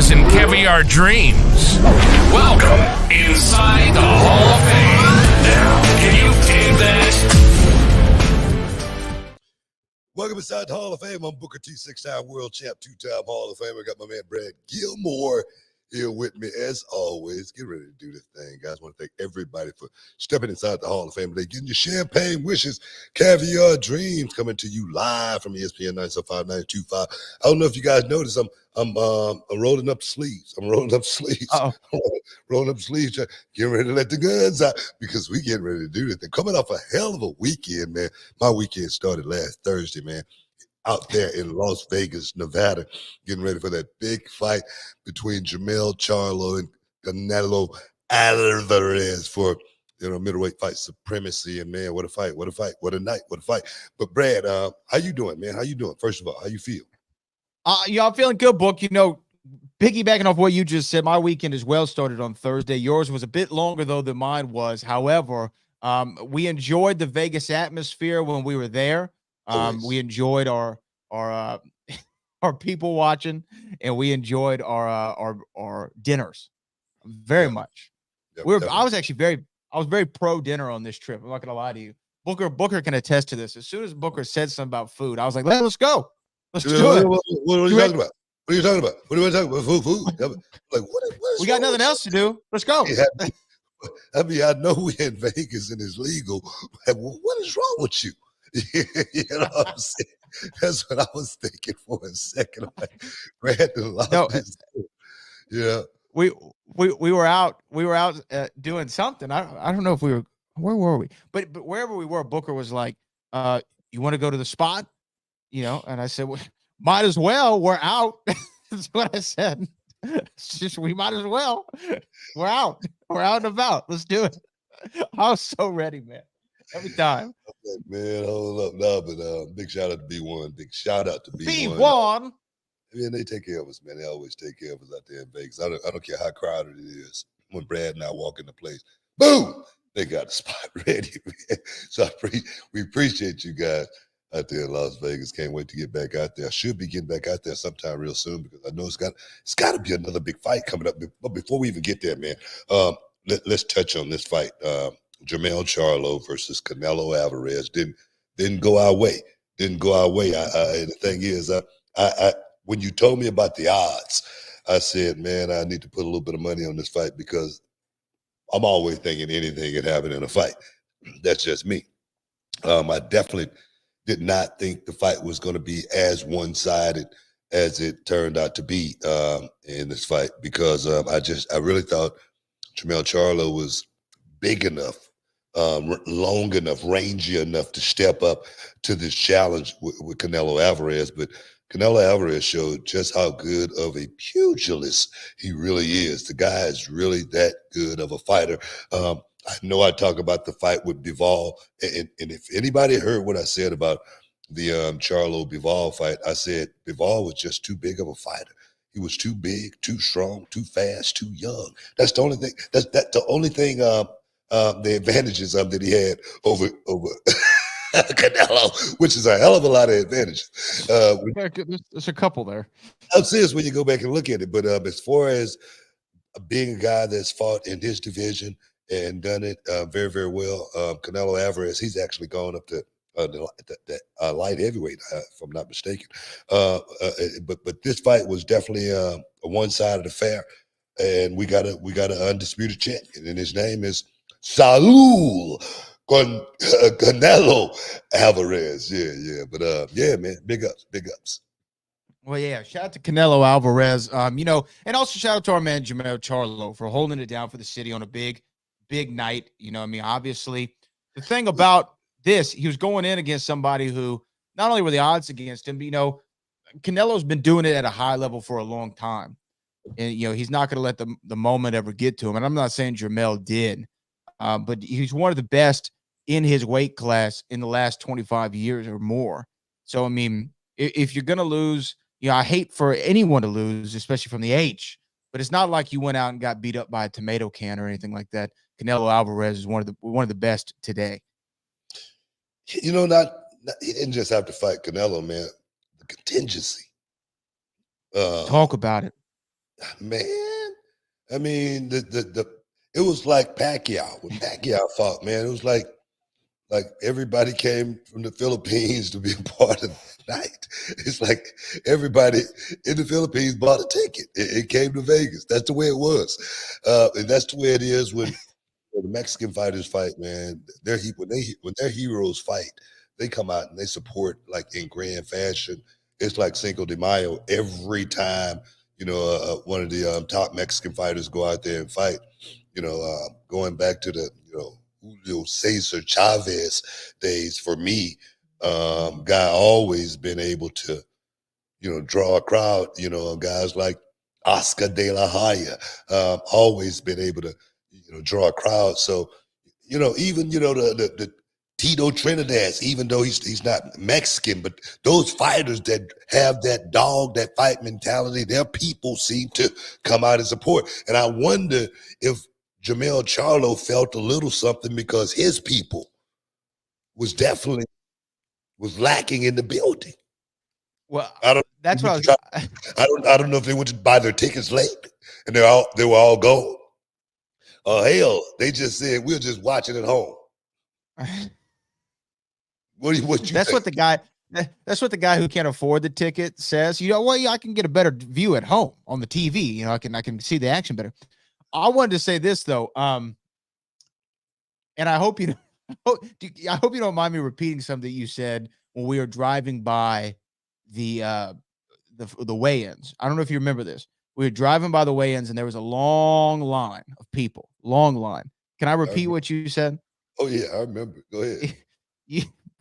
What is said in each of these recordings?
Vegas and caviar dreams. Welcome inside the Hall of Fame. Now, can you dig that? Welcome inside the Hall of Fame. I'm Booker T, 6-time world champ, 2-time Hall of Famer. I got my man Brad Gilmore here with me as always. Get ready to do this thing, guys. I want to thank everybody for stepping inside the Hall of Fame today, getting your champagne wishes, caviar dreams, coming to you live from ESPN 975-925. I don't know if you guys noticed, I'm rolling up sleeves. I'm rolling up sleeves. Rolling up sleeves, getting ready to let the guns out because we getting ready to do this thing. Coming off a hell of a weekend, man. My weekend started last Thursday, man. Out there in Las Vegas, Nevada, getting ready for that big fight between Charlo and Canelo Alvarez for, middleweight fight supremacy. And man, what a fight, what a fight, what a night, what a fight. But Brad, how you doing, man? How you doing? First of all, how you feel? I'm feeling good, Book. Piggybacking off what you just said, my weekend as well started on Thursday. Yours was a bit longer, though, than mine was. However, we enjoyed the Vegas atmosphere when we were there. We enjoyed our people watching, and we enjoyed our dinners very much. I was very pro dinner on this trip. I'm not gonna lie to you. Booker can attest to this. As soon as Booker said something about food, I was like, let's go. Let's do it. What are you talking about? What are you talking about? What are you talking about? Food. Like what we got nothing else to do. Let's go. I know we're in Vegas and it's legal. What is wrong with you? You know what I'm saying? That's what I was thinking for a second. Like, we were out doing something. I don't know if where were we? But wherever we were, Booker was like, you want to go to the spot? And I said, well, might as well. We're out. That's what I said. It's just, we might as well. We're out. We're out and about. Let's do it. I was so ready, man. Every time. Man, hold up. No, but big shout out to B1. Big shout out to B1. B1. Man, they take care of us, man. They always take care of us out there in Vegas. I don't care how crowded it is. When Brad and I walk in the place, boom, they got the spot ready, man. So we appreciate you guys out there in Las Vegas. Can't wait to get back out there. I should be getting back out there sometime real soon because I know it's got to be another big fight coming up. But before we even get there, man, let's touch on this fight. Charlo versus Canelo Alvarez didn't go our way. And the thing is, I when you told me about the odds, I said, man, I need to put a little bit of money on this fight because I'm always thinking anything can happen in a fight. That's just me. I definitely did not think the fight was going to be as one-sided as it turned out to be in this fight because I really thought Charlo was big enough, long enough, rangy enough to step up to this challenge with Canelo Alvarez. But Canelo Alvarez showed just how good of a pugilist he really is. The guy is really that good of a fighter. I know I talk about the fight with Bivol, and if anybody heard what I said about the Charlo Bivol fight, I said Bivol was just too big of a fighter. He was too big, too strong, too fast, too young. That's the only thing. That's the only thing. The advantages that he had over Canelo, which is a hell of a lot of advantages. There's a couple there. I'm serious when you go back and look at it. But as far as being a guy that's fought in his division and done it very, very well, Canelo Alvarez, he's actually gone up to the light heavyweight, if I'm not mistaken. But this fight was definitely a one-sided affair, and we got an undisputed champion, and his name is Saul Canelo Alvarez. Yeah. But man, big ups. Well, yeah, shout out to Canelo Alvarez. And also shout out to our man Charlo for holding it down for the city on a big night. Obviously, the thing about this, he was going in against somebody who not only were the odds against him, but Canelo's been doing it at a high level for a long time. And he's not going to let the moment ever get to him. And I'm not saying Jamel did. But he's one of the best in his weight class in the last 25 years or more. So, if you're going to lose, I hate for anyone to lose, especially from the H, but it's not like you went out and got beat up by a tomato can or anything like that. Canelo Alvarez is one of the best today. He didn't just have to fight Canelo, man. The contingency. Talk about it. Man, I mean, it was like Pacquiao. When Pacquiao fought, man, it was like everybody came from the Philippines to be a part of the night. It's like everybody in the Philippines bought a ticket. It came to Vegas. That's the way it was, and that's the way it is when the Mexican fighters fight. Man, when their heroes fight, they come out and they support like in grand fashion. It's like Cinco de Mayo every time. One of the top Mexican fighters go out there and fight. Going back to the Julio Cesar Chavez days for me, guy always been able to draw a crowd. Guys like Oscar De La Hoya, always been able to draw a crowd. So even the Tito Trinidad, even though he's not Mexican, but those fighters that have that dog, that fight mentality, their people seem to come out and support. And I wonder if Jamel Charlo felt a little something because his people was lacking in the building. Well, I don't that's what I don't know if they went to buy their tickets late and they were all gone. Hell, they just said we'll just watch it at home. What you that's think? what the guy. That's what the guy who can't afford the ticket says. Well, yeah, I can get a better view at home on the TV. I can see the action better. I wanted to say this though, and I hope you don't mind me repeating something you said when we were driving by the weigh-ins. I don't know if you remember this. We were driving by the weigh-ins and there was a long line of people. Long line. Can I repeat what you said? Oh yeah, I remember. Go ahead.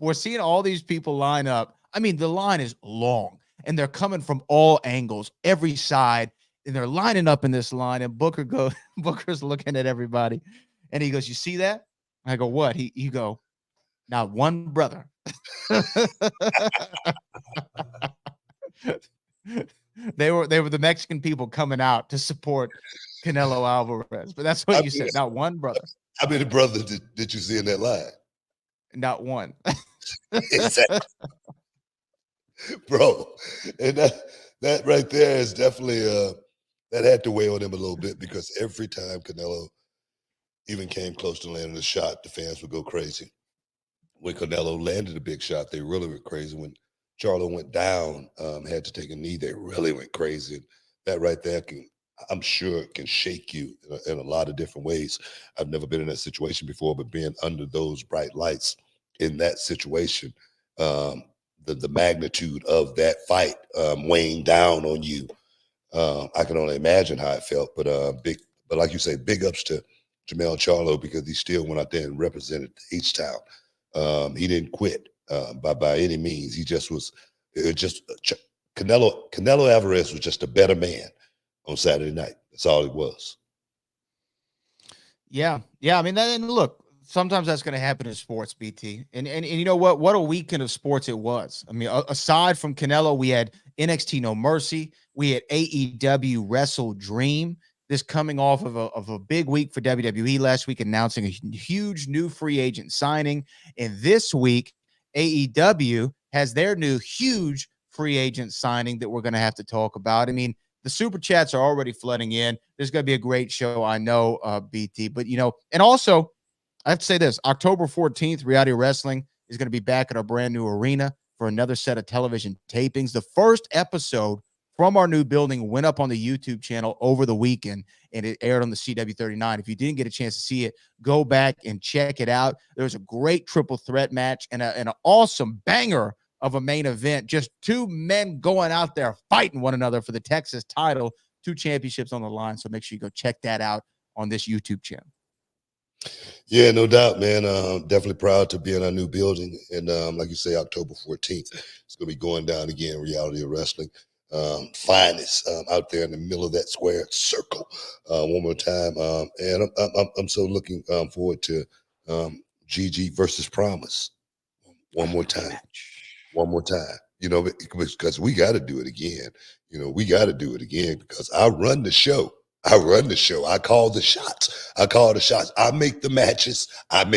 We're seeing all these people line up. I mean, the line is long and they're coming from all angles, every side, and they're lining up in this line. And Booker's looking at everybody, and he goes, "You see that?" I go, "What?" He go, "Not one brother." They were the Mexican people coming out to support Canelo Alvarez, but that's what you said. Not one brother. How many brothers did you see in that line? Not one. Exactly. Bro, and that right there is definitely that had to weigh on him a little bit because every time Canelo even came close to landing a shot, the fans would go crazy. When Canelo landed a big shot, they really went crazy. When Charlo went down, had to take a knee, they really went crazy. And that right there I'm sure can shake you in a lot of different ways. I've never been in that situation before, but being under those bright lights in that situation, the magnitude of that fight weighing down on you, I can only imagine how it felt. But like you say, big ups to Jamel Charlo because he still went out there and represented H-Town. He didn't quit by any means. He just was. It just Canelo Alvarez was just a better man on Saturday night. That's all it was. Yeah. I mean, and look, sometimes that's going to happen in sports, BT. And you know what? What a weekend of sports it was. I mean, aside from Canelo, we had NXT No Mercy. We had AEW WrestleDream. This coming off of a big week for WWE last week, announcing a huge new free agent signing. And this week, AEW has their new huge free agent signing that we're going to have to talk about. I mean, the super chats are already flooding in. There's going to be a great show, I know, BT. But, and also, I have to say this, October 14th, Reality Wrestling is going to be back at our brand new arena for another set of television tapings. The first episode from our new building went up on the YouTube channel over the weekend, and it aired on the CW39. If you didn't get a chance to see it, go back and check it out. There's a great triple threat match and an awesome banger of a main event. Just two men going out there fighting one another for the Texas title, 2 championships on the line. So make sure you go check that out on this YouTube channel. Yeah, no doubt, man. Definitely proud to be in our new building. And like you say, October 14th, it's going to be going down again, Reality of Wrestling. Finest out there in the middle of that square circle one more time. And I'm so looking forward to GG versus Promise one more time. One more time. Because we got to do it again. We got to do it again because I run the show. I call the shots. I make the matches. I'm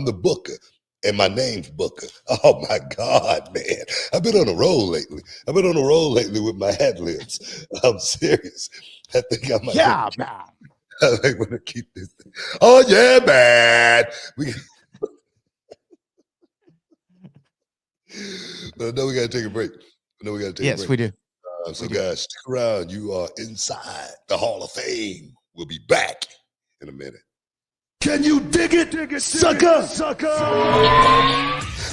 the booker. And my name's Booker. Oh my God, man. I've been on a roll lately. With my ad libs. I'm serious. I think I might Yeah, man. I might want to keep this thing. Oh yeah, man. But no, we gotta take a break. Yes, we do. So guys, stick around. You are inside the Hall of Fame. We'll be back in a minute. Can you dig it, sucker?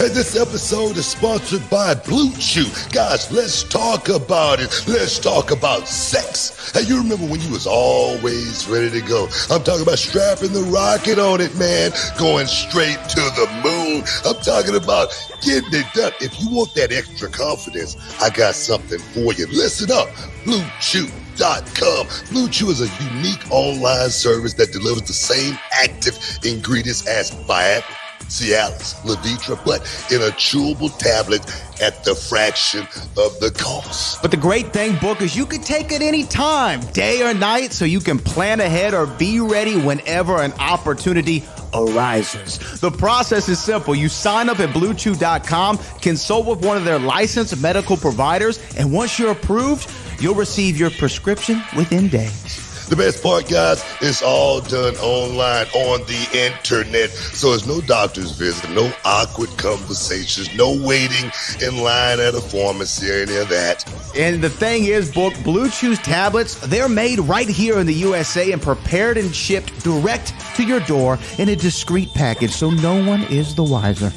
And this episode is sponsored by Blue Chew. Guys, let's talk about it. Let's talk about sex. Hey, you remember when you was always ready to go? I'm talking about strapping the rocket on it, man. Going straight to the moon. I'm talking about getting it done. If you want that extra confidence, I got something for you. Listen up. BlueChew.com. Blue Chew is a unique online service that delivers the same active ingredients as Viagra, Cialis, Levitra, but in a chewable tablet at the fraction of the cost. But the great thing, Book, is you can take it any time, day or night, so you can plan ahead or be ready whenever an opportunity arises. The process is simple. You sign up at BlueChew.com, consult with one of their licensed medical providers, and once you're approved, you'll receive your prescription within days. The best part, guys, it's all done online on the internet. So there's no doctor's visit, no awkward conversations, no waiting in line at a pharmacy or any of that. And the thing is, Book, Blue Chew's tablets, they're made right here in the USA and prepared and shipped direct to your door in a discreet package, so no one is the wiser.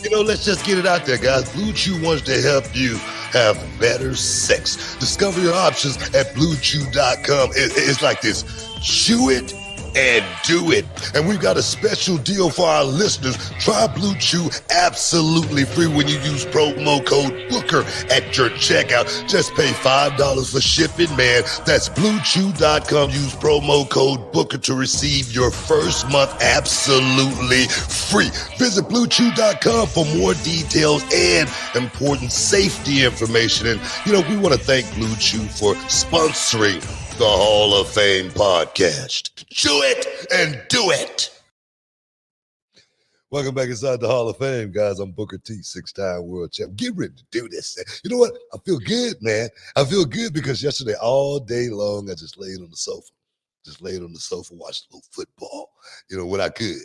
You know, let's just get it out there, guys. Blue Chew wants to help you have better sex. Discover your options at BlueChew.com. It's like this. Chew it and do it. And we've got a special deal for our listeners. Try Blue Chew absolutely free when you use promo code Booker at your checkout. Just pay $5 for shipping, man. That's BlueChew.com. Use promo code Booker to receive your first month absolutely free. Visit BlueChew.com for more details and important safety information. And, you know, we want to thank Blue Chew for sponsoring the Hall of Fame podcast. Chew it and do it. Welcome back inside the Hall of Fame, guys. I'm Booker T, 6-time world champ. Get ready to do this. You know what? I feel good, man. I feel good because yesterday, all day long, I just laid on the sofa. Watched a little football. You know, when I could,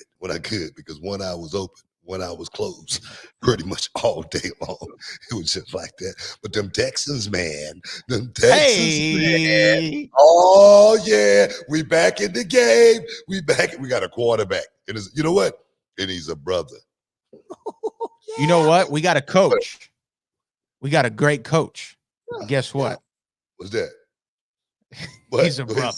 because one eye was open, one eye was closed pretty much all day long. It was just like that. But them Texans, man. Man. Oh, yeah. We back in the game. We got a quarterback. And you know what? And he's a brother. You know what? We got a coach. We got a great coach. And guess what? What's that? He's a brother.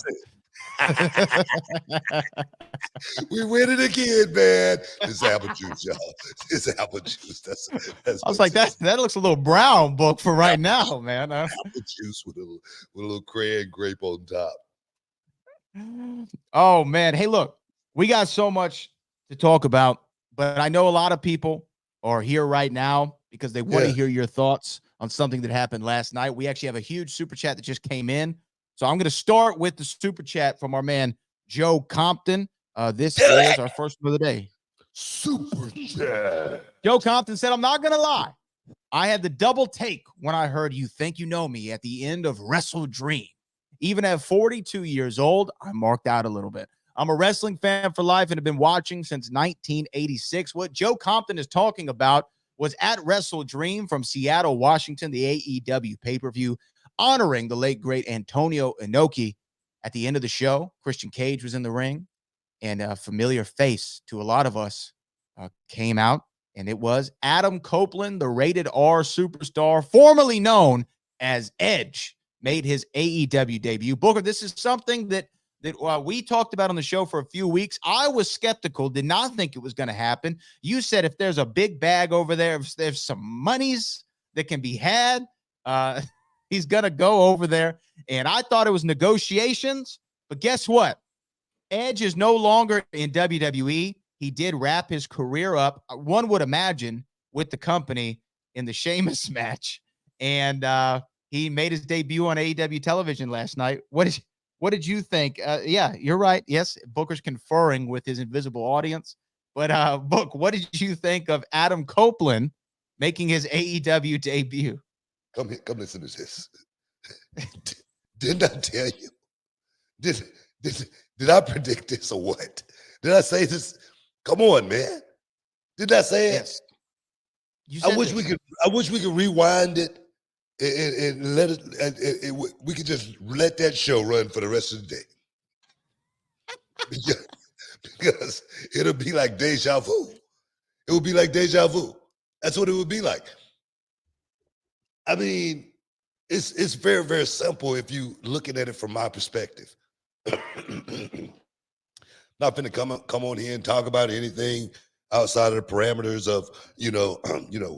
We win it again, man. It's apple juice, y'all. It's apple juice. That's I was like, that looks a little brown, Book, for right now, man. Apple juice with a little crayon grape on top. Oh, man. Hey, look, we got so much to talk about, but I know a lot of people are here right now because they want to hear your thoughts on something that happened last night. We actually have a huge super chat that just came in. So I'm going to start with the super chat from our man, Joe Compton. This is our first one of the day. Super chat. Joe Compton said, I'm not going to lie. I had the double take when I heard You Think You Know Me at the end of WrestleDream. Even at 42 years old, I marked out a little bit. I'm a wrestling fan for life and have been watching since 1986. What Joe Compton is talking about was at WrestleDream from Seattle, Washington, the AEW pay-per-view, honoring the late, great Antonio Inoki. At the end of the show, Christian Cage was in the ring, and a familiar face to a lot of us came out, and it was Adam Copeland, the rated R superstar, formerly known as Edge, made his AEW debut. Booker, this is something that we talked about on the show for a few weeks. I was skeptical, did not think it was going to happen. You said if there's a big bag over there, if there's some monies that can be had, he's going to go over there. And I thought it was negotiations, but guess what? Edge is no longer in WWE. He did wrap his career up, one would imagine, with the company in the Sheamus match. And he made his debut on AEW television last night. What did you think? Yeah, you're right. Yes, Booker's conferring with his invisible audience. But Book, what did you think of Adam Copeland making his AEW debut? Come here, come listen to this. Didn't I tell you? Did did I predict this or what? Did I say this? Come on, man. Did I say it? Yes. I wish we could. I wish we could rewind it and let it. We could just let that show run for the rest of the day. Because it'll be like deja vu. It would be like deja vu. That's what it would be like. I mean, it's very, very simple if you looking at it from my perspective. Not finna come on here and talk about anything outside of the parameters of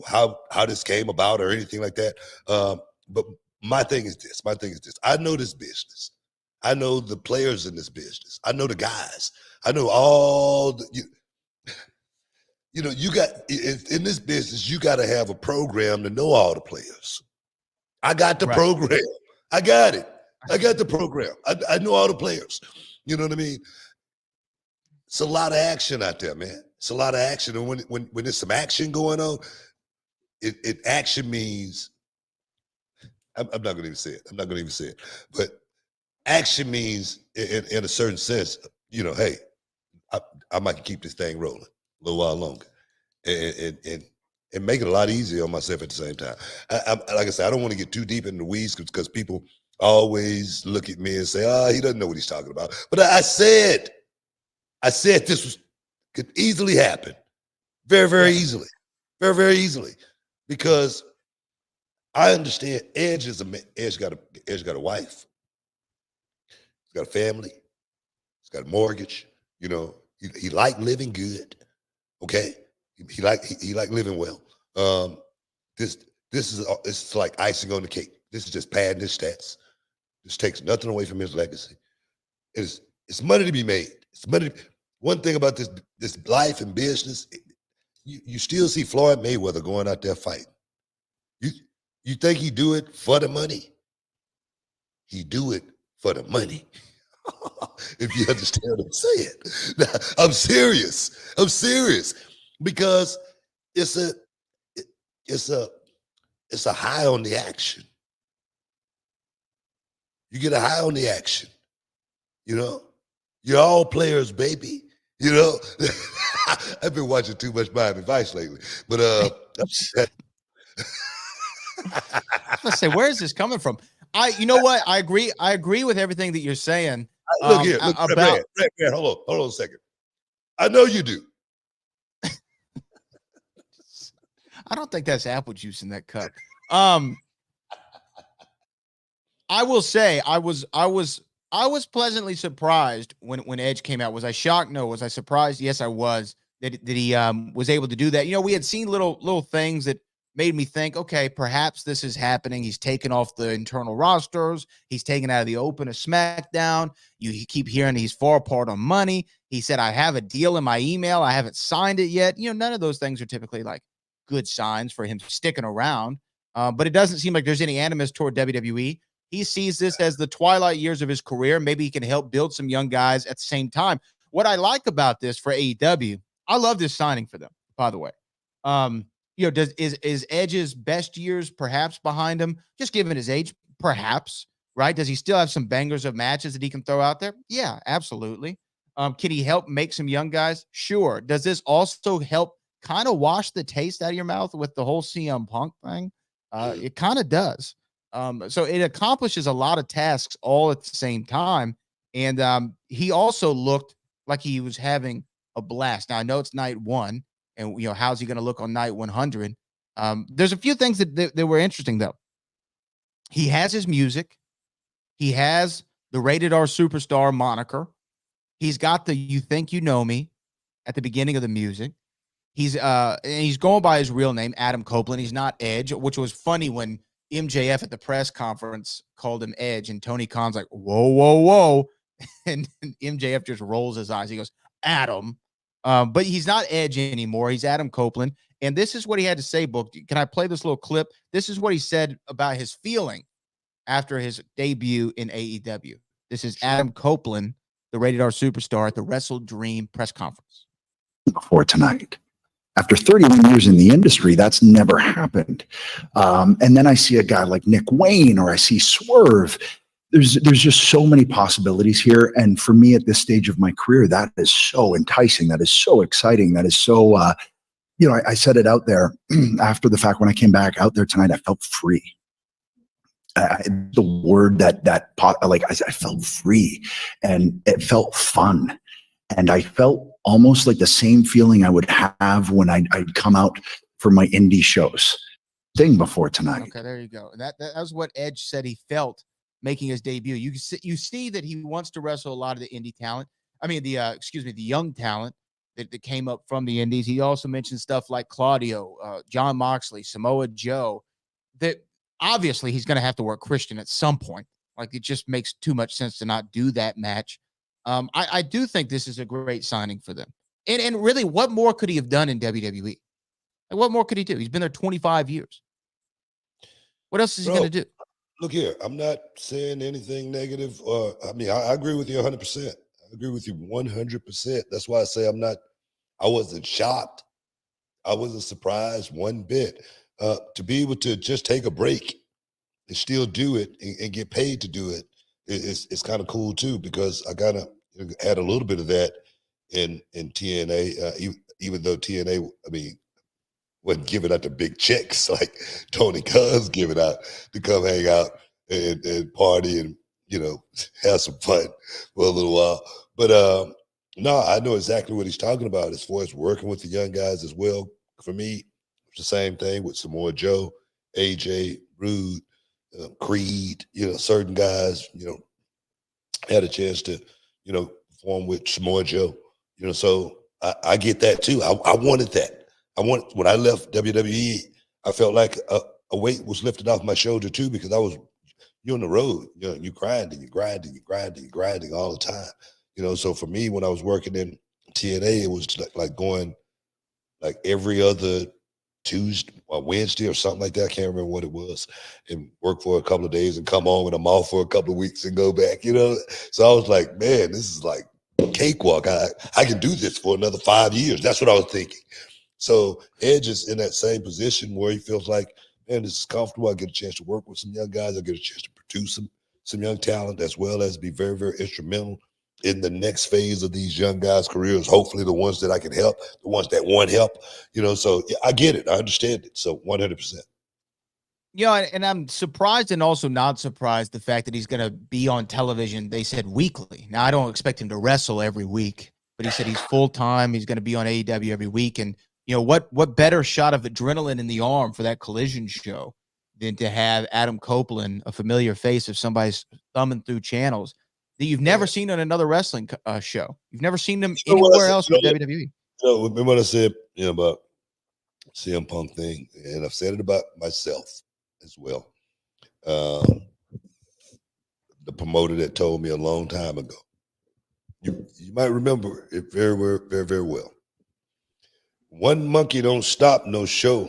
how this came about or anything like that. But my thing is this. I know this business. I know the players in this business. I know the guys. I know all the, you got in this business, you got to have a program to know all the players. I got the program. I got it. I got the program. I know all the players. You know what I mean? It's a lot of action out there, man. It's a lot of action. And when there's some action going on, it action means, I'm not going to even say it. But action means, in a certain sense, hey, I might keep this thing rolling a little while longer and make it a lot easier on myself at the same time. Like I said, I don't want to get too deep in the weeds because people always look at me and say, he doesn't know what he's talking about. But I said this could easily happen. Very, very easily. Very, very easily. Because I understand Edge got a wife. He's got a family. He's got a mortgage. He liked living good. Okay. He liked living well. It's like icing on the cake. This is just padding his stats. This takes nothing away from his legacy. It's money to be made. It's money. One thing about this life and business, you still see Floyd Mayweather going out there fighting. You think he do it for the money? He do it for the money. If you understand what I'm saying. Now, I'm serious. Because it's a high on the action. You get a high on the action. You're all players, baby. I've been watching too much Miami Vice lately. But let's say, where is this coming from? You know what? I agree with everything that you're saying. Look here, Brad, hold on a second. I know you do. I don't think that's apple juice in that cup. I will say I was pleasantly surprised when Edge came out. Was I shocked? No. Was I surprised? Yes, I was that he was able to do that. We had seen little things that made me think, okay, perhaps this is happening. He's taken off the internal rosters. He's taken out of the open of SmackDown. You keep hearing he's far apart on money. He said, I have a deal in my email. I haven't signed it yet. None of those things are typically like good signs for him sticking around. But it doesn't seem like there's any animus toward WWE. He sees this as the twilight years of his career. Maybe he can help build some young guys at the same time. What I like about this for AEW, I love this signing for them, by the way. Is Edge's best years perhaps behind him? Just given his age, perhaps, right? Does he still have some bangers of matches that he can throw out there? Yeah, absolutely. Can he help make some young guys? Sure. Does this also help kind of wash the taste out of your mouth with the whole CM Punk thing? It kind of does. So it accomplishes a lot of tasks all at the same time. And he also looked like he was having a blast. Now, I know it's night one, and how's he going to look on night 100? There's a few things that were interesting, though. He has his music. He has the Rated R Superstar moniker. He's got the You Think You Know Me at the beginning of the music. He's going by his real name, Adam Copeland. He's not Edge, which was funny when MJF at the press conference called him Edge, and Tony Khan's like, whoa, whoa, whoa. And MJF just rolls his eyes. He goes, Adam. But he's not Edge anymore. He's Adam Copeland. And this is what he had to say, Book. Can I play this little clip? This is what he said about his feeling after his debut in AEW. This is Adam Copeland, the Rated R Superstar, at the WrestleDream press conference. before tonight. After 31 years in the industry, that's never happened. And then I see a guy like Nick Wayne, or I see Swerve. There's just so many possibilities here. And for me at this stage of my career, that is so enticing. That is so exciting. That is so, I said it out there after the fact when I came back out there tonight, I felt free. The word I felt free, and it felt fun. And I felt almost like the same feeling I would have when I'd come out for my indie shows thing before tonight. Okay, there you go. That was what Edge said he felt making his debut. You see that he wants to wrestle a lot of the indie talent. I mean, the young talent that came up from the indies. He also mentioned stuff like Claudio, John Moxley, Samoa Joe. That obviously he's going to have to work Christian at some point. Like, it just makes too much sense to not do that match. I do think this is a great signing for them. And really, what more could he have done in WWE? Like, what more could he do? He's been there 25 years. What else is he going to do? Look here, I'm not saying anything negative. I agree with you 100%. I agree with you 100%. That's why I say I wasn't shocked. I wasn't surprised one bit. To be able to just take a break and still do it and get paid to do it, it's kind of cool too, because I kind of had a little bit of that in TNA, even though TNA, wasn't giving out the big checks like Tony Khan's giving out to come hang out and party and, have some fun for a little while. But no, I know exactly what he's talking about as far as working with the young guys as well. For me, it's the same thing with Samoa Joe, AJ, Rude, Creed, certain guys, had a chance to, perform with Samoa Joe, so I get that too. I wanted that. When I left WWE, I felt like a weight was lifted off my shoulder too, because you're on the road, you grinding all the time, so for me, when I was working in TNA, it was like going like every other Tuesday or Wednesday or something like that. I can't remember what it was, and work for a couple of days and come home, and I'm off for a couple of weeks and go back, So I was like, man, this is like a cakewalk. I can do this for another 5 years. That's what I was thinking. So Edge is in that same position where he feels like, man, this is comfortable. I get a chance to work with some young guys. I get a chance to produce some young talent, as well as be very, very instrumental in the next phase of these young guys' careers. Hopefully the ones that I can help, the ones that want help, so yeah, I get it. I understand it. So 100%. And I'm surprised and also not surprised the fact that he's going to be on television. They said weekly. Now, I don't expect him to wrestle every week, but he said he's full-time. He's going to be on AEW every week. And, what better shot of adrenaline in the arm for that Collision show than to have Adam Copeland, a familiar face of somebody's thumbing through channels that you've never seen on another wrestling show. You've never seen them anywhere else with WWE. Remember what I said, about CM Punk thing, and I've said it about myself as well. The promoter that told me a long time ago, you might remember it very, very, very, very well. One monkey don't stop no show,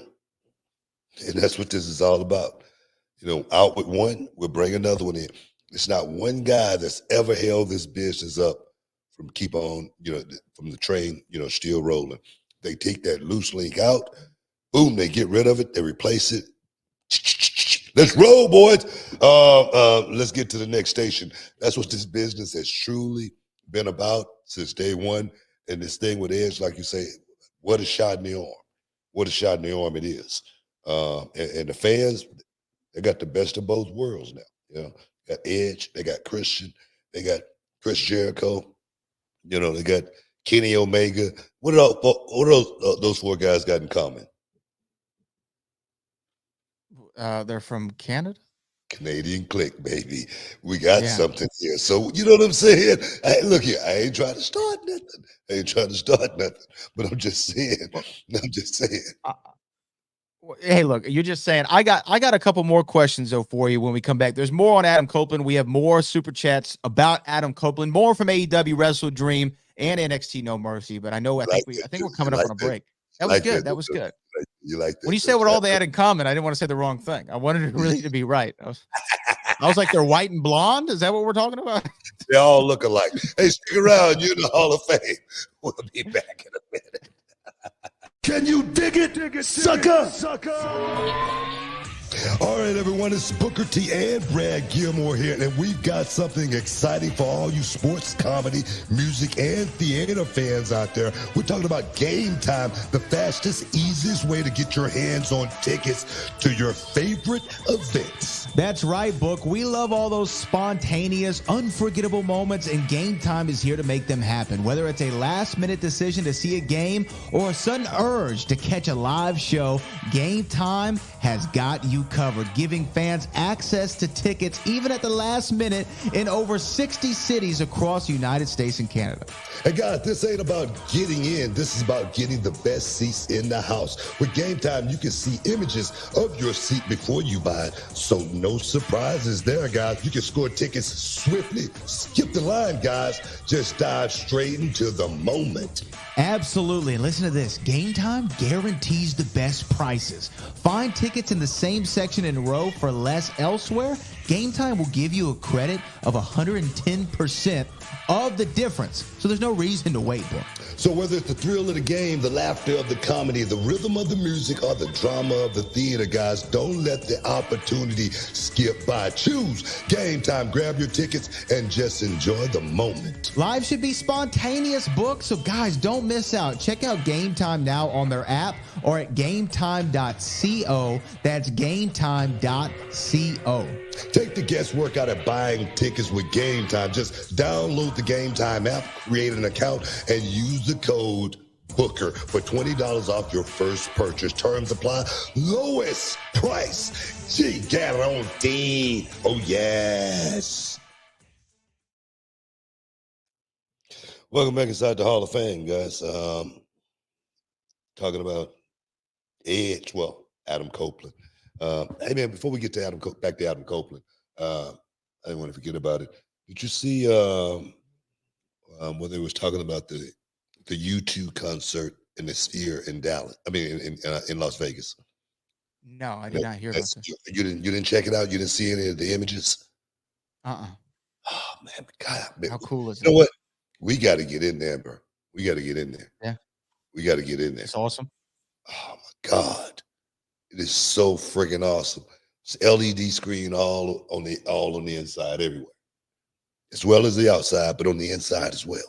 and that's what this is all about. Out with one, we'll bring another one in. It's not one guy that's ever held this business up from keep on, from the train, still rolling. They take that loose link out, boom, they get rid of it, they replace it. Let's roll, boys. Let's get to the next station. That's what this business has truly been about since day one. And this thing with Edge, like you say, what a shot in the arm. What a shot in the arm it is. And the fans, they got the best of both worlds now. Got Edge, they got Christian, they got Chris Jericho, they got Kenny Omega. What are those four guys got in common? They're from Canada. Canadian clique, baby. We got something here. So, you know what I'm saying? Look here, I ain't trying to start nothing. But I'm just saying. Hey, look, you're just saying. I got a couple more questions though for you when we come back. There's more on Adam Copeland. We have more super chats about Adam Copeland, more from AEW WrestleDream and NXT No Mercy. But I think we're coming up on a break. That was good. That was good. You like that? When you said what all they had in common, I didn't want to say the wrong thing. I wanted it really to be right. I was like, they're white and blonde. Is that what we're talking about? They all look alike. Hey, stick around. You're in the Hall of Fame. We'll be back in a minute. Can you dig it, sucker? All right, everyone, it's Booker T and Brad Gilmore here, and we've got something exciting for all you sports, comedy, music, and theater fans out there. We're talking about Game Time, the fastest, easiest way to get your hands on tickets to your favorite events. That's right, Book. We love all those spontaneous, unforgettable moments, and Game Time is here to make them happen. Whether it's a last-minute decision to see a game or a sudden urge to catch a live show, Game Time has got you covered, giving fans access to tickets even at the last minute in over 60 cities across the United States and Canada. And guys, this ain't about getting in. This is about getting the best seats in the house. With Game Time, you can see images of your seat before you buy it. So no surprises there, guys. You can score tickets swiftly. Skip the line, guys. Just dive straight into the moment. Absolutely. And listen to this. Game Time guarantees the best prices. Find tickets in the same section and row for less elsewhere. Game Time will give you a credit of 110% of the difference. So there's no reason to wait, Book. So whether it's the thrill of the game, the laughter of the comedy, the rhythm of the music, or the drama of the theater, guys, don't let the opportunity skip by. Choose Game Time. Grab your tickets and just enjoy the moment. Live should be spontaneous, Book. So guys, don't miss out. Check out Game Time now on their app or at gametime.co. That's gametime.co. Take the guesswork out of buying tickets with Game Time. Just download the Game Time app, create an account, and use the code BOOKER for $20 off your first purchase. Terms apply. Lowest price. Gee, guarantee. Oh, yes. Welcome back inside the Hall of Fame, guys. Talking about Edge, well, Adam Copeland. Hey, man, before we get to back to Adam Copeland, I didn't want to forget about it. Did you see when they was talking about the U2 concert in the Sphere in Dallas? I mean, in Las Vegas. No, I did not hear about that. You didn't check it out. You didn't see any of the images. Oh man, God, man. How cool is it? You know what? We got to get in there, bro. We got to get in there. Yeah, we got to get in there. It's awesome. Oh my God, it is so freaking awesome. It's LED screen all on the inside, everywhere, as well as the outside, but on the inside as well.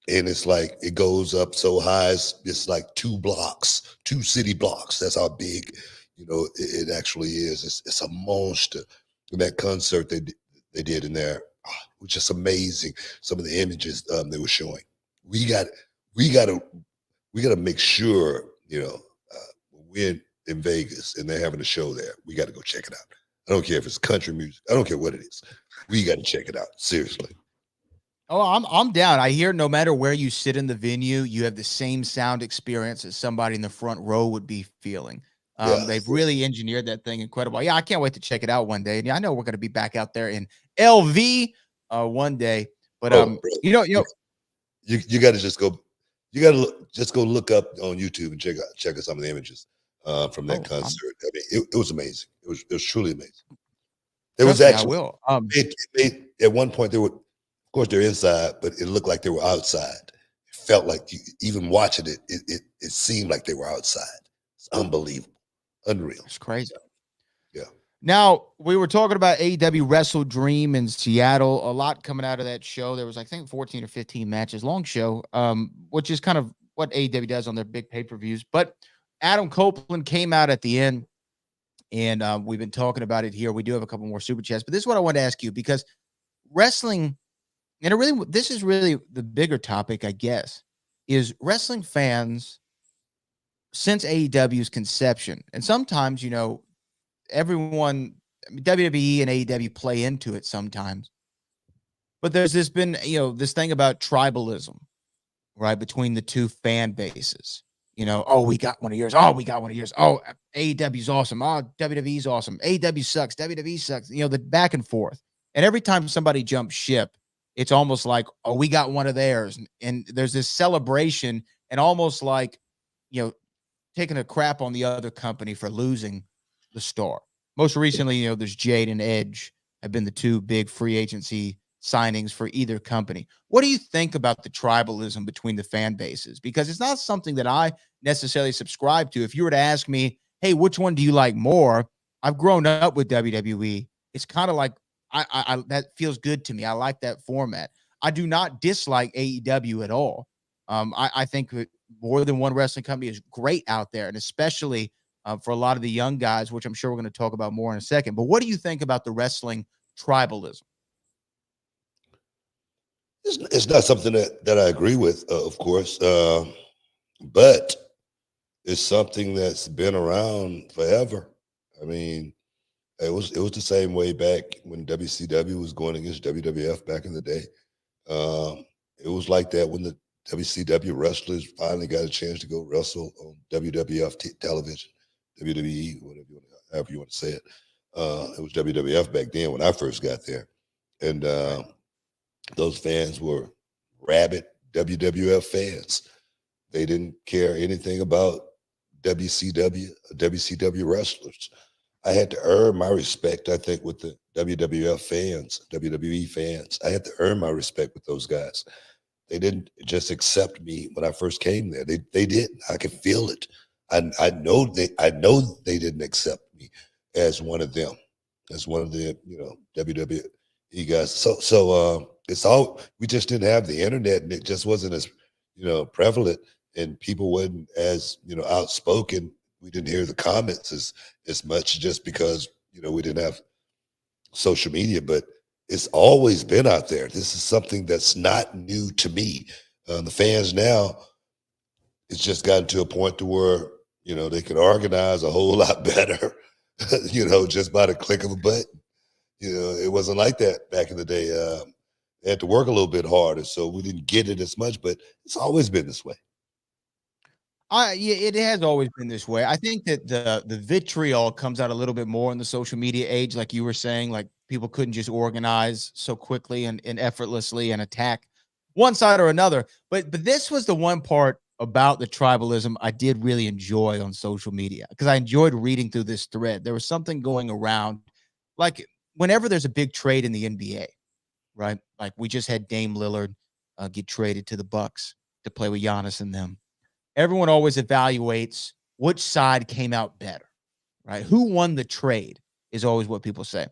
And it's like it goes up so high, it's like 2 city blocks. That's how big, it actually is. It's a monster. And that concert they did in there, was just amazing. Some of the images they were showing. We got to make sure, when we're in Vegas and they're having a show there, we got to go check it out. I don't care if it's country music. I don't care what it is. We got to check it out. Seriously. Oh, I'm down. I hear no matter where you sit in the venue, you have the same sound experience as somebody in the front row would be feeling. They've really engineered that thing incredible. Yeah, I can't wait to check it out one day. And yeah, I know we're going to be back out there in LV one day. But you got to just go. You got to just go look up on YouTube and check out some of the images from that concert. I mean, it was amazing. It was truly amazing. There was actually. I will. At one point they were. Of course, they're inside, but it looked like they were outside. It felt like even watching it, it seemed like they were outside. It's unbelievable. Unreal. It's crazy. Yeah. Now, we were talking about AEW WrestleDream in Seattle. A lot coming out of that show. There was, I think, 14 or 15 matches. Long show, which is kind of what AEW does on their big pay-per-views. But Adam Copeland came out at the end, and we've been talking about it here. We do have a couple more super chats. But this is what I want to ask you, because wrestling... And this is really the bigger topic, I guess, is wrestling fans since AEW's conception. And sometimes, everyone, WWE and AEW play into it sometimes. But there's this thing about tribalism, right, between the two fan bases. Oh, we got one of yours. Oh, we got one of yours. Oh, AEW's awesome. Oh, WWE's awesome. AEW sucks. WWE sucks. The back and forth. And every time somebody jumps ship, it's almost like, oh, we got one of theirs. And there's this celebration and almost like, taking a crap on the other company for losing the star. Most recently, there's Jade and Edge have been the two big free agency signings for either company. What do you think about the tribalism between the fan bases? Because it's not something that I necessarily subscribe to. If you were to ask me, hey, which one do you like more? I've grown up with WWE. It's kind of like I that feels good to me. I like that format. I do not dislike AEW at all. I think that more than one wrestling company is great out there, and especially for a lot of the young guys, which I'm sure we're going to talk about more in a second. But what do you think about the wrestling tribalism? It's not something that I agree with, of course, but it's something that's been around forever. I mean, it was the same way back when WCW was going against WWF back in the day. It was like that when the WCW wrestlers finally got a chance to go wrestle on WWF television, WWE, however you want to say it. It was WWF back then when I first got there, and those fans were rabid WWF fans. They didn't care anything about WCW wrestlers. I had to earn my respect, I think, with the WWF fans, WWE fans. I had to earn my respect with those guys. They didn't just accept me when I first came there. They didn't. I could feel it. I know they didn't accept me as one of them, as one of the WWE guys. So it's all, we just didn't have the internet, and it just wasn't as prevalent, and people wasn't as outspoken. We didn't hear the comments as much just because we didn't have social media, but it's always been out there. This is something that's not new to me. The fans now, it's just gotten to a point to where they can organize a whole lot better, just by the click of a button. It wasn't like that back in the day. They had to work a little bit harder, so we didn't get it as much, but it's always been this way. Yeah, it has always been this way. I think that the vitriol comes out a little bit more in the social media age, like you were saying. Like, people couldn't just organize so quickly and effortlessly and attack one side or another. But this was the one part about the tribalism I did really enjoy on social media, because I enjoyed reading through this thread. There was something going around, like whenever there's a big trade in the NBA, right? Like, we just had Dame Lillard get traded to the Bucks to play with Giannis and them. Everyone always evaluates which side came out better, right? Who won the trade is always what people say.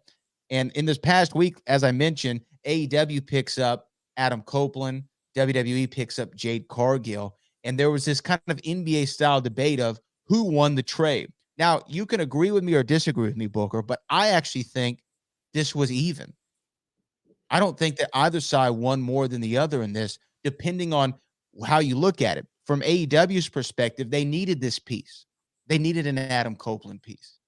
And in this past week, as I mentioned, AEW picks up Adam Copeland, WWE picks up Jade Cargill, and there was this kind of NBA-style debate of who won the trade. Now, you can agree with me or disagree with me, Booker, but I actually think this was even. I don't think that either side won more than the other in this, depending on how you look at it. From AEW's perspective, they needed this piece. They needed an Adam Copeland piece.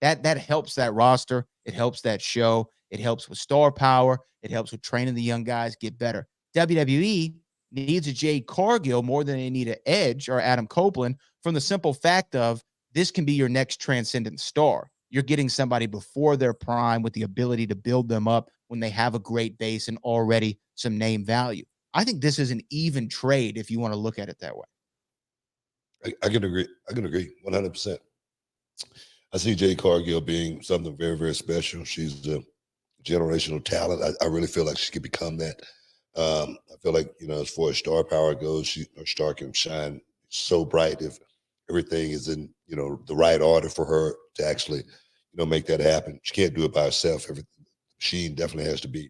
That helps that roster. It helps that show. It helps with star power. It helps with training the young guys get better. WWE needs a Jade Cargill more than they need an Edge or Adam Copeland, from the simple fact of this can be your next transcendent star. You're getting somebody before their prime with the ability to build them up when they have a great base and already some name value. I think this is an even trade if you want to look at it that way. I can agree. I can agree 100%. I see Jade Cargill being something very, very special. She's a generational talent. I really feel like she could become that. I feel like, as far as star power goes, her star can shine so bright if everything is in, the right order for her to actually, make that happen. She can't do it by herself. She definitely has to be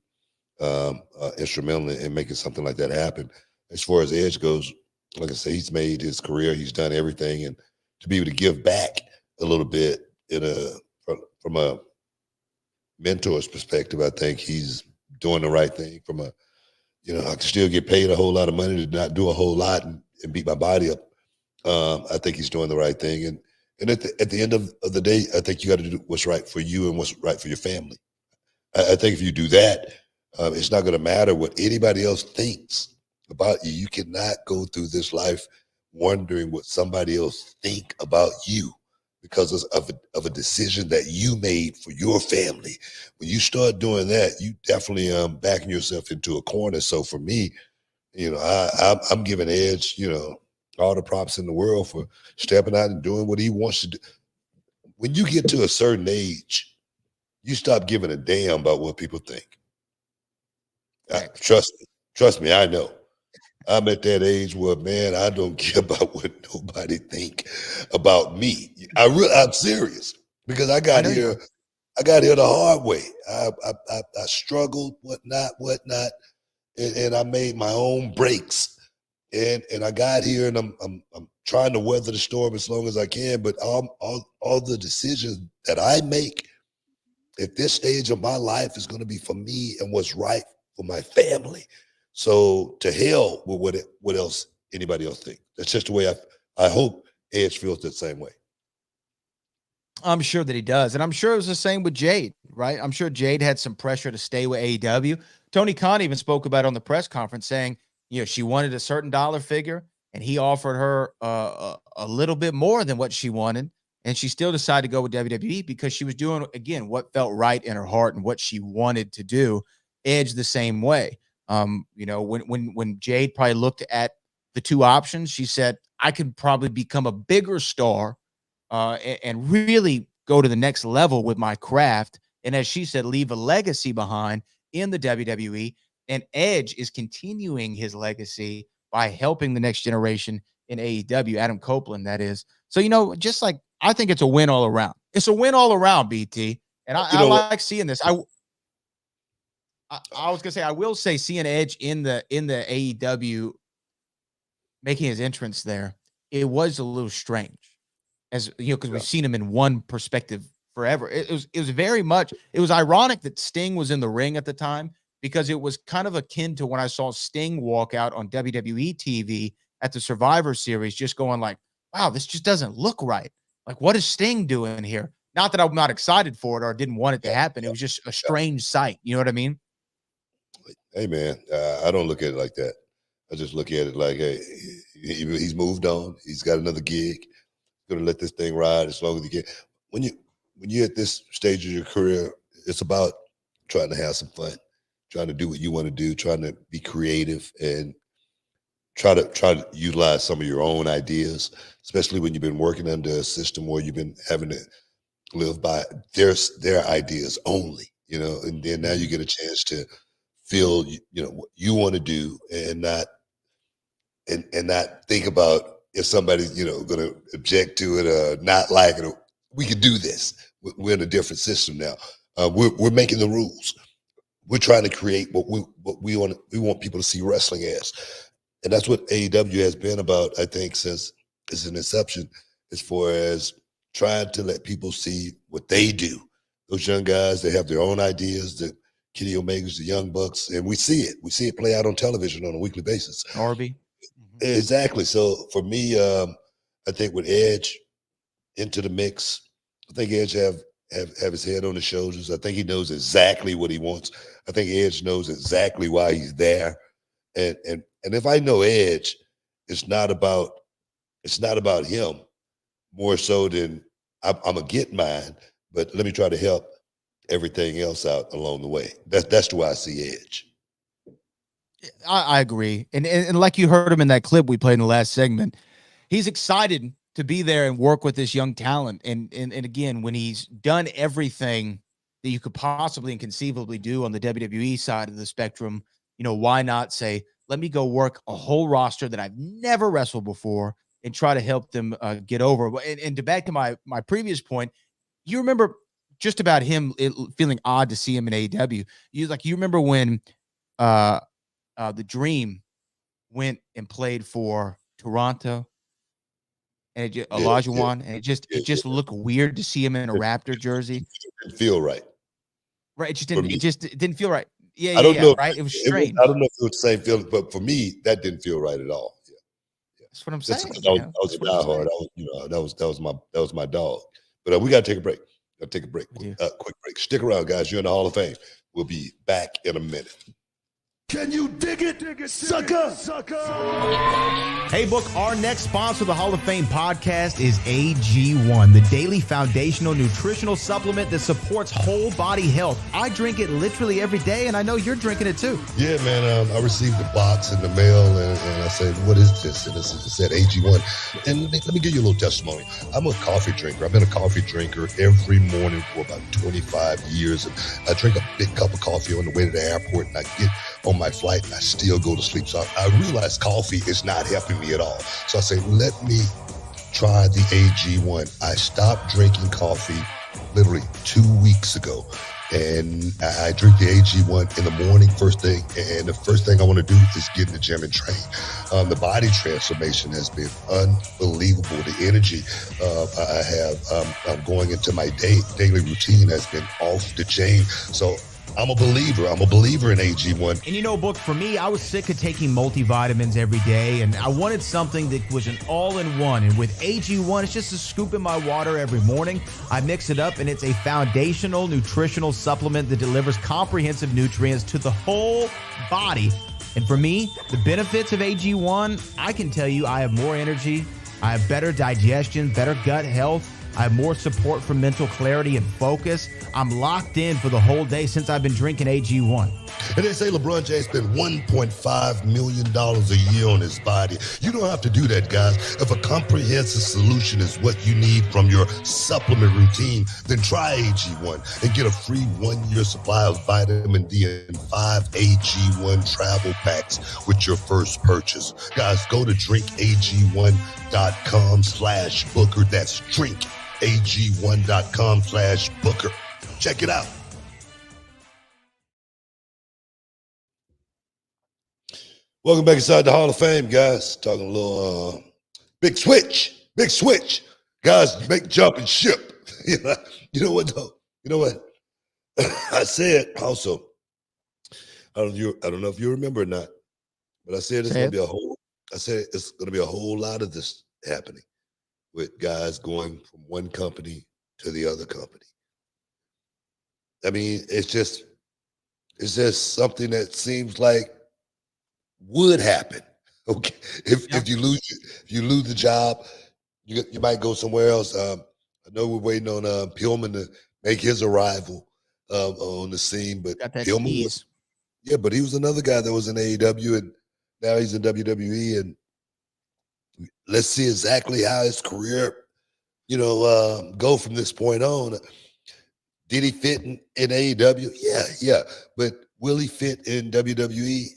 instrumental in making something like that happen. As far as Edge goes, like I say, he's made his career, he's done everything, and to be able to give back a little bit from a mentor's perspective, I think he's doing the right thing. From a, I can still get paid a whole lot of money to not do a whole lot and beat my body up. I think he's doing the right thing, and at the end of the day, I think you got to do what's right for you and what's right for your family. I think if you do that, it's not going to matter what anybody else thinks about you. You cannot go through this life wondering what somebody else think about you because of a decision that you made for your family. When you start doing that, you definitely backing yourself into a corner. So for me, I'm giving Edge, all the props in the world for stepping out and doing what he wants to do. When you get to a certain age, you stop giving a damn about what people think. Trust me, I know. I'm at that age where, man, I don't care about what nobody think about me. I'm serious because I got here the hard way. I struggled, whatnot, and I made my own breaks. And I got here, and I'm trying to weather the storm as long as I can. But all the decisions that I make at this stage of my life is going to be for me and what's right for my family. So to hell with what else anybody else think. That's just the way I hope Edge feels the same way. I'm sure that he does. And I'm sure it was the same with Jade, right? I'm sure Jade had some pressure to stay with AEW. Tony Khan even spoke about it on the press conference saying, she wanted a certain dollar figure and he offered her a little bit more than what she wanted. And she still decided to go with WWE because she was doing, again, what felt right in her heart and what she wanted to do. Edge the same way. When Jade probably looked at the two options, she said, I could probably become a bigger star and really go to the next level with my craft. And as she said, leave a legacy behind in the WWE. And Edge is continuing his legacy by helping the next generation in AEW, Adam Copeland, that is. So, just like, I think it's a win all around. It's a win all around, BT. And I like seeing this. I was gonna say, I will say, seeing Edge in the AEW making his entrance there, it was a little strange, as because we've seen him in one perspective forever. It was very much. It was ironic that Sting was in the ring at the time because it was kind of akin to when I saw Sting walk out on WWE TV at the Survivor Series, just going like, "Wow, this just doesn't look right. Like, what is Sting doing here?" Not that I'm not excited for it or didn't want it to happen. It was just a strange sight. You know what I mean? Hey, man, I don't look at it like that. I just look at it like, hey, he's moved on. He's got another gig. Going to let this thing ride as long as he can. When you're at this stage of your career, it's about trying to have some fun, trying to do what you want to do, trying to be creative, and try to utilize some of your own ideas, especially when you've been working under a system where you've been having to live by their ideas only, and then now you get a chance to feel what you want to do and not think about if somebody's going to object to it or not like it. We can do this. We're in a different system now. We're making the rules. We're trying to create what we want. We want people to see wrestling as, and that's what AEW has been about. I think since its inception, as far as trying to let people see what they do. Those young guys, they have their own ideas. The Kenny Omegas, the Young Bucks, and we see it. We see it play out on television on a weekly basis. Arby. Exactly. So for me, I think with Edge into the mix, I think Edge have his head on his shoulders. I think he knows exactly what he wants. I think Edge knows exactly why he's there. And if I know Edge, it's not about him more so than I'm gonna get mine, but let me try to help everything else out along the way. That's the way I see Edge. I agree. And like you heard him in that clip we played in the last segment, he's excited to be there and work with this young talent. And again, when he's done everything that you could possibly and conceivably do on the WWE side of the spectrum, why not say, let me go work a whole roster that I've never wrestled before and try to help them get over. And to back to my previous point, you remember just about him feeling odd to see him in AEW. You remember when the Dream went and played for Toronto, and Elijah won, and it just looked weird to see him in a Raptor jersey. It didn't feel right. Right, it didn't feel right. Yeah, I don't know. Right, it was strange. I don't know if it was the same feeling, but for me, that didn't feel right at all. That's what I'm saying. I was a diehard. That was my dog. But we got to take a break. Got to take a break. Quick break. Stick around, guys. You're in the Hall of Fame. We'll be back in a minute. Can you dig it, sucker? Hey, Book, our next sponsor of the Hall of Fame podcast is AG1, the daily foundational nutritional supplement that supports whole body health. I drink it literally every day, and I know you're drinking it too. Yeah, man. I received the box in the mail, and I said, "What is this?" And it said AG1. And let me give you a little testimony. I'm a coffee drinker. I've been a coffee drinker every morning for about 25 years. And I drink a big cup of coffee on the way to the airport, and I get on my flight, and I still go to sleep. So I realized coffee is not helping me at all. So I say, let me try the AG1. I stopped drinking coffee literally 2 weeks ago. And I drink the AG1 in the morning, first thing. And the first thing I want to do is get in the gym and train. The body transformation has been unbelievable. The energy I have going into my daily routine has been off the chain. So I'm a believer. I'm a believer in AG1. And you know, Book, for me, I was sick of taking multivitamins every day, and I wanted something that was an all-in-one. And with AG1, it's just a scoop in my water every morning. I mix it up, and it's a foundational nutritional supplement that delivers comprehensive nutrients to the whole body. And for me, the benefits of AG1, I can tell you I have more energy, I have better digestion, better gut health, I have more support for mental clarity and focus. I'm locked in for the whole day since I've been drinking AG1. And they say LeBron James spent $1.5 million a year on his body. You don't have to do that, guys. If a comprehensive solution is what you need from your supplement routine, then try AG1 and get a free 1-year supply of vitamin D and 5 AG1 travel packs with your first purchase. Guys, go to drinkag1.com/Booker. That's drinkag1.com/Booker. Check it out. Welcome back inside the Hall of Fame, guys. Talking a little big switch. Guys, make jump and ship. You know what though? You know what? I said also, I don't know if you remember or not, but I said it's gonna be a whole lot of this happening with guys going from one company to the other company. I mean, it's just something that seems like would happen. Okay, if you lose the job, you might go somewhere else. I know we're waiting on Pillman to make his arrival on the scene, but Pillman but he was another guy that was in AEW, and now he's in WWE, and let's see exactly how his career, go from this point on. Did he fit in AEW? Yeah, but will he fit in WWE?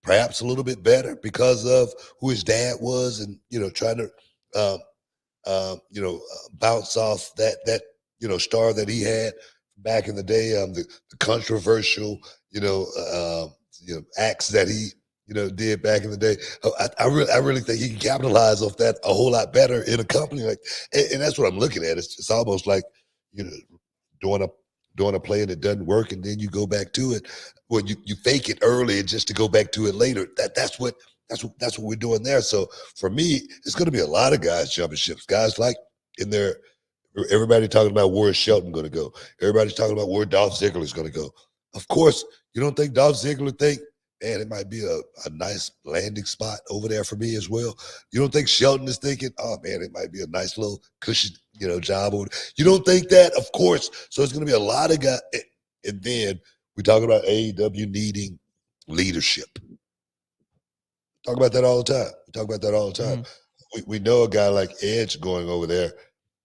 Perhaps a little bit better because of who his dad was, and trying to bounce off that star that he had back in the day. The controversial acts that he did back in the day. I really think he can capitalize off that a whole lot better in a company like, and that's what I'm looking at. It's almost like doing a play and it doesn't work, and then you go back to it. Well, you fake it early just to go back to it later. That's what we're doing there. So for me, it's going to be a lot of guys jumping ships. Guys like in there, everybody talking about where is Shelton going to go. Everybody's talking about where Dolph Ziggler is going to go. Of course, you don't think Dolph Ziggler think, man, it might be a nice landing spot over there for me as well. You don't think Shelton is thinking, oh man, it might be a nice little cushy, job over there. You don't think that? Of course. So it's going to be a lot of guys. And then we talk about AEW needing leadership. Talk about that all the time. We know a guy like Edge going over there.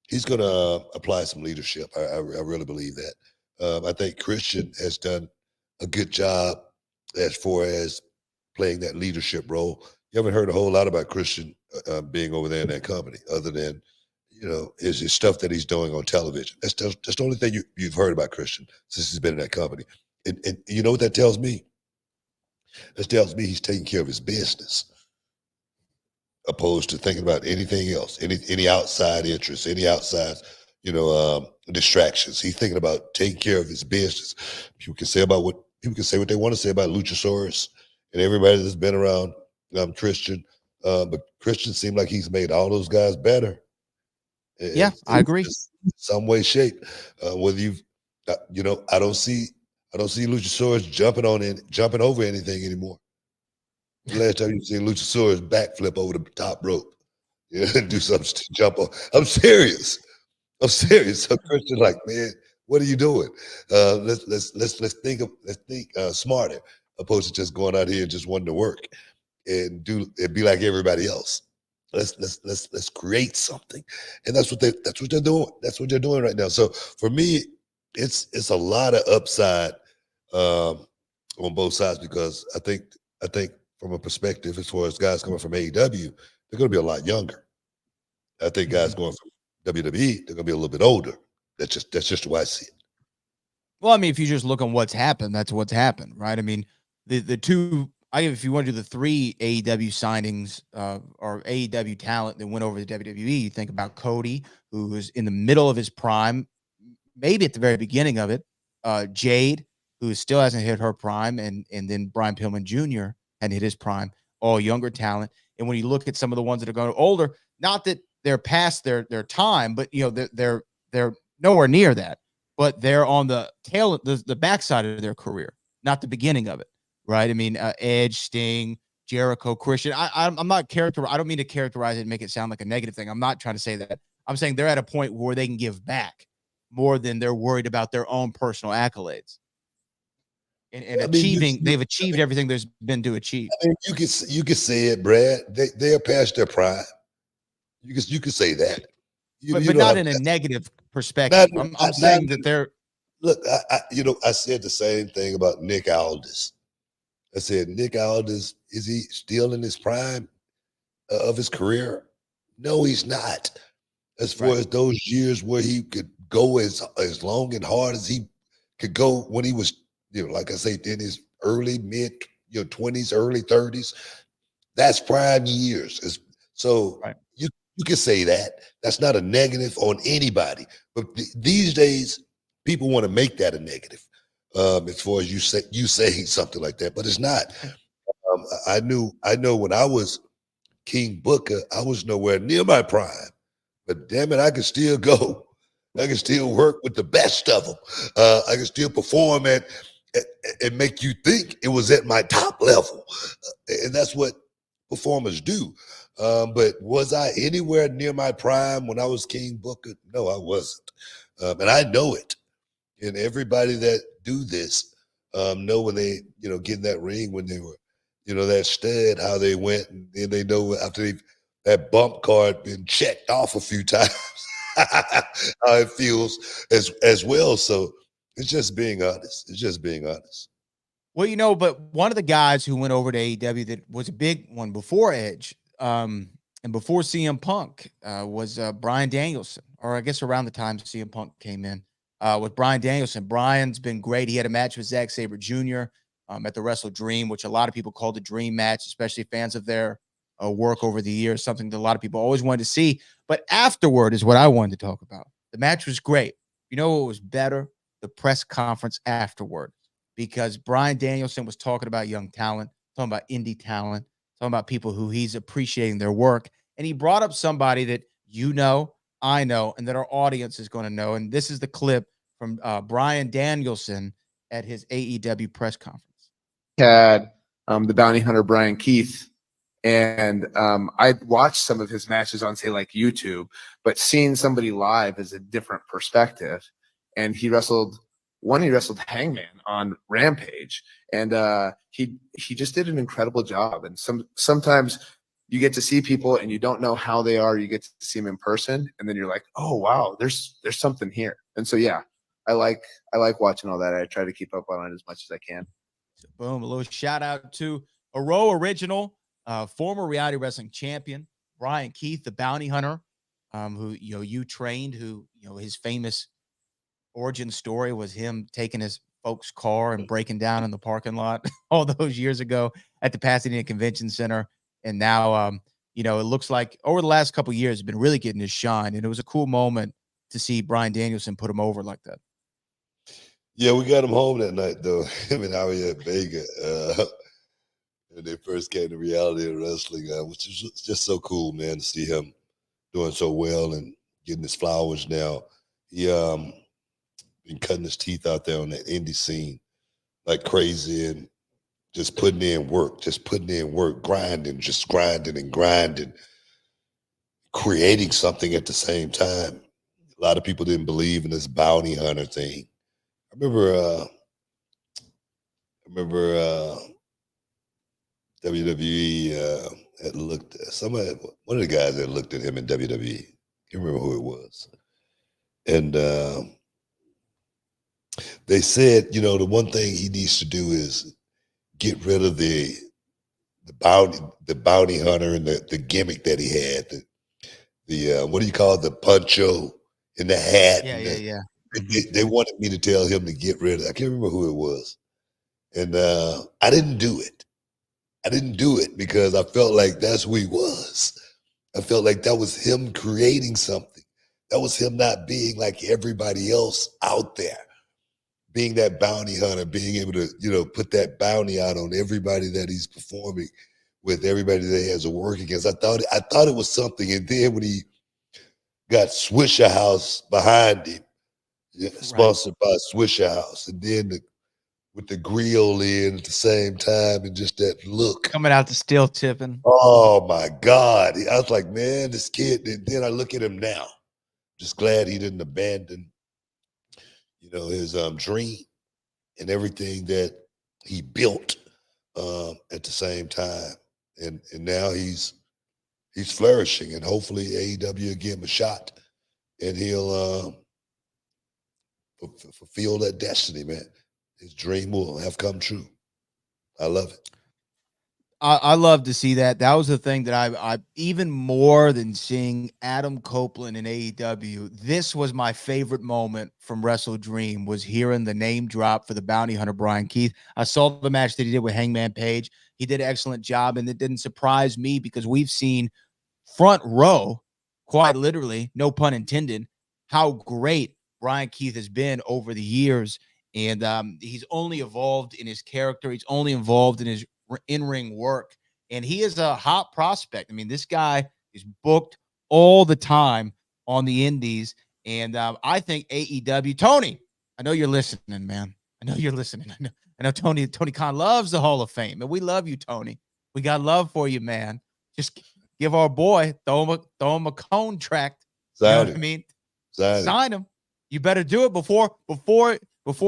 He's going to apply some leadership. I really believe that. I think Christian has done a good job as far as playing that leadership role. You haven't heard a whole lot about Christian being over there in that company, other than his stuff that he's doing on television. That's the only thing you've heard about Christian since he's been in that company. And you know what that tells me? That tells me he's taking care of his business, opposed to thinking about anything else, any outside interests, any outside distractions. He's thinking about taking care of his business. People can say what they want to say about Luchasaurus and everybody that's been around Christian, but Christian seemed like he's made all those guys better. I agree. Some way, shape. Whether I don't see I don't see Luchasaurus jumping over anything anymore. The last time you seen Luchasaurus backflip over the top rope, and do something to jump on. I'm serious. So Christian, like, man, what are you doing? Let's think smarter, opposed to just going out here and just wanting to work and be like everybody else. Let's create something, and that's what they're doing. That's what they're doing right now. So for me, it's a lot of upside on both sides, because I think from a perspective as far as guys coming from AEW, they're going to be a lot younger. I think guys going from WWE, they're going to be a little bit older. That's just the way I see it. Well, I mean, if you just look on what's happened, that's what's happened, right? I mean, the two, if you want to do the 3 AEW signings or AEW talent that went over to WWE, you think about Cody, who was in the middle of his prime, maybe at the very beginning of it. Jade, who still hasn't hit her prime, and then Brian Pillman Jr. hadn't hit his prime, all younger talent. And when you look at some of the ones that are going older, not that they're past their time, but they're nowhere near that. But they're on the tail, the backside of their career, not the beginning of it, right? I mean, Edge, Sting, Jericho, Christian. I'm not I don't mean to characterize it and make it sound like a negative thing. I'm not trying to say that. I'm saying they're at a point where they can give back more than they're worried about their own personal accolades. And they've achieved everything there's been to achieve. I mean, you could say it, Brad. They are past their prime. You could say that, but not in a negative perspective. I'm saying that they're. Look, I said the same thing about Nick Aldis. I said, Nick Aldis, is he still in his prime of his career? No, he's not. As far as those years where he could go as long and hard as he could go when he was, like I say, in his early, mid, 20s, early 30s, that's prime years. So you can say that. That's not a negative on anybody. But these days, people want to make that a negative. As far as you saying something like that, but it's not. I know when I was King Booker, I was nowhere near my prime, but damn it, I could still go. I can still work with the best of them. I can still perform and make you think it was at my top level, and that's what performers do. But was I anywhere near my prime when I was King Booker? No, I wasn't, and I know it. And everybody that do this know when they, get in that ring, when they were, that stud, how they went, and then they know after that bump card been checked off a few times, how it feels as well. So it's just being honest. Well, but one of the guys who went over to AEW that was a big one before Edge and before CM Punk was Bryan Danielson, or I guess around the time CM Punk came in. With Bryan Danielson. Brian's been great. He had a match with Zack Sabre Jr. At the WrestleDream, which a lot of people call the dream match, especially fans of their work over the years, something that a lot of people always wanted to see. But afterward is what I wanted to talk about. The match was great. You know what was better? The press conference afterward, because Bryan Danielson was talking about young talent, talking about indie talent, talking about people who he's appreciating their work. And he brought up somebody that I know, and that our audience is going to know. And this is the clip from Bryan Danielson at his AEW press conference. Had the bounty hunter Brian Keith, and I watched some of his matches on, say, like YouTube, but seeing somebody live is a different perspective. And he wrestled Hangman on Rampage, and he just did an incredible job. And sometimes you get to see people and you don't know how they are. You get to see them in person, and then you're like, oh wow, there's something here. And so yeah, I like watching all that. I try to keep up on it as much as I can. So boom, a little shout out to a Raw original, former reality wrestling champion Brian Keith, the bounty hunter, who you trained, who his famous origin story was him taking his folks' car and breaking down in the parking lot all those years ago at the Pasadena Convention Center. And now, it looks like over the last couple of years, he's been really getting his shine. And it was a cool moment to see Bryan Danielson put him over like that. Yeah, we got him home that night, though. Him and I were at Vegas when they first came to reality of wrestling, which is just so cool, man, to see him doing so well and getting his flowers now. He been cutting his teeth out there on that indie scene. like crazy and just putting in work, grinding, just grinding and grinding, creating something at the same time. A lot of people didn't believe in this bounty hunter thing. I remember WWE had looked at one of the guys that looked at him in WWE. Can't remember who it was. And they said, you know, the one thing he needs to do is get rid of the bounty hunter and the gimmick that he had. The what do you call it? The poncho in the hat. Yeah. They wanted me to tell him to get rid of it. I can't remember who it was. And I didn't do it. I didn't do it because I felt like that's who he was. I felt like that was him creating something. That was him not being like everybody else out there, being that bounty hunter, being able to, you know, put that bounty out on everybody that he's performing with, everybody that he has to work against. I thought it was something. And then when he got Swisher House behind him, sponsored by Swisher House, and then with the grill in at the same time, and just that look coming out the steel tipping. Oh my God. I was like, man, this kid. And then I look at him now. Just glad he didn't abandon, you know, his dream and everything that he built at the same time. And now he's flourishing, and hopefully AEW will give him a shot and he'll fulfill that destiny, man. His dream will have come true. I love it. I love to see that. That was the thing that I even more than seeing Adam Copeland in AEW. This was my favorite moment from WrestleDream, was hearing the name drop for the bounty hunter Brian Keith. I saw the match that he did with Hangman Page. He did an excellent job, and it didn't surprise me because we've seen front row, quite literally, no pun intended, how great Brian Keith has been over the years. And he's only evolved in his character. He's only involved in his in-ring work. And he is a hot prospect. I mean, this guy is booked all the time on the indies. And I think AEW, Tony, I know you're listening, man. I know you're listening. I know Tony Khan loves the Hall of Fame. And we love you, Tony. We got love for you, man. Just give our boy, throw him a contract. You know what I mean? Sign him. You better do it before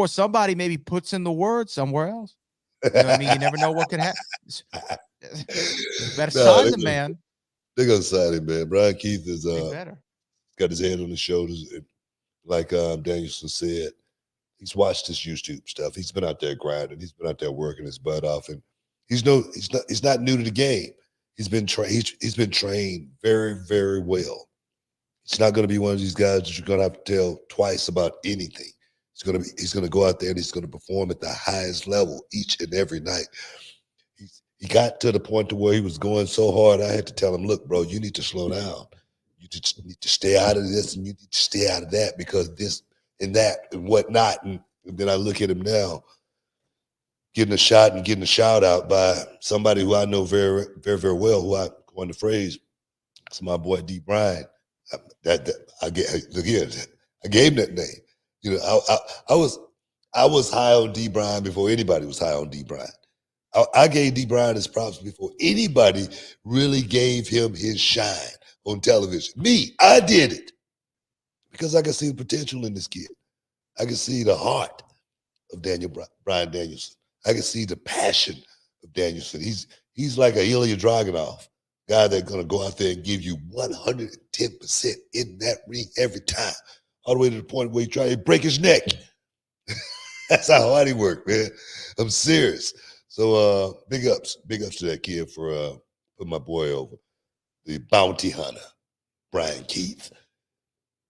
somebody maybe puts in the word somewhere else. You know what I mean? You never know what could happen. You better sign the man. They're going to sign him, man. Brian Keith is better. Got his head on his shoulders. Like Danielson said, he's watched his YouTube stuff. He's been out there grinding. He's been out there working his butt off. And he's not new to the game. He's been trained very, very well. He's not going to be one of these guys that you're going to have to tell twice about anything. He's going to go out there and he's going to perform at the highest level each and every night. He got to the point to where he was going so hard, I had to tell him, look, bro, you need to slow down. You just need to stay out of this and you need to stay out of that because this and that and whatnot. And then I look at him now, getting a shot and getting a shout out by somebody who I know very, very, very well, who I coined the phrase. It's my boy D. Bryan. I gave him that name. You know, I was high on D. Bryan before anybody was high on D. Bryan. I gave D. Bryan his props before anybody really gave him his shine on television. Me, I did it because I could see the potential in this kid. I could see the heart of Bryan Danielson. I could see the passion of Danielson. He's like a Ilja Dragunov, guy that's gonna go out there and give you 110% in that ring every time, all the way to the point where he try to break his neck. That's how hard he worked, man. I'm serious. So big ups to that kid for putting my boy over. The bounty hunter, Brian Keith,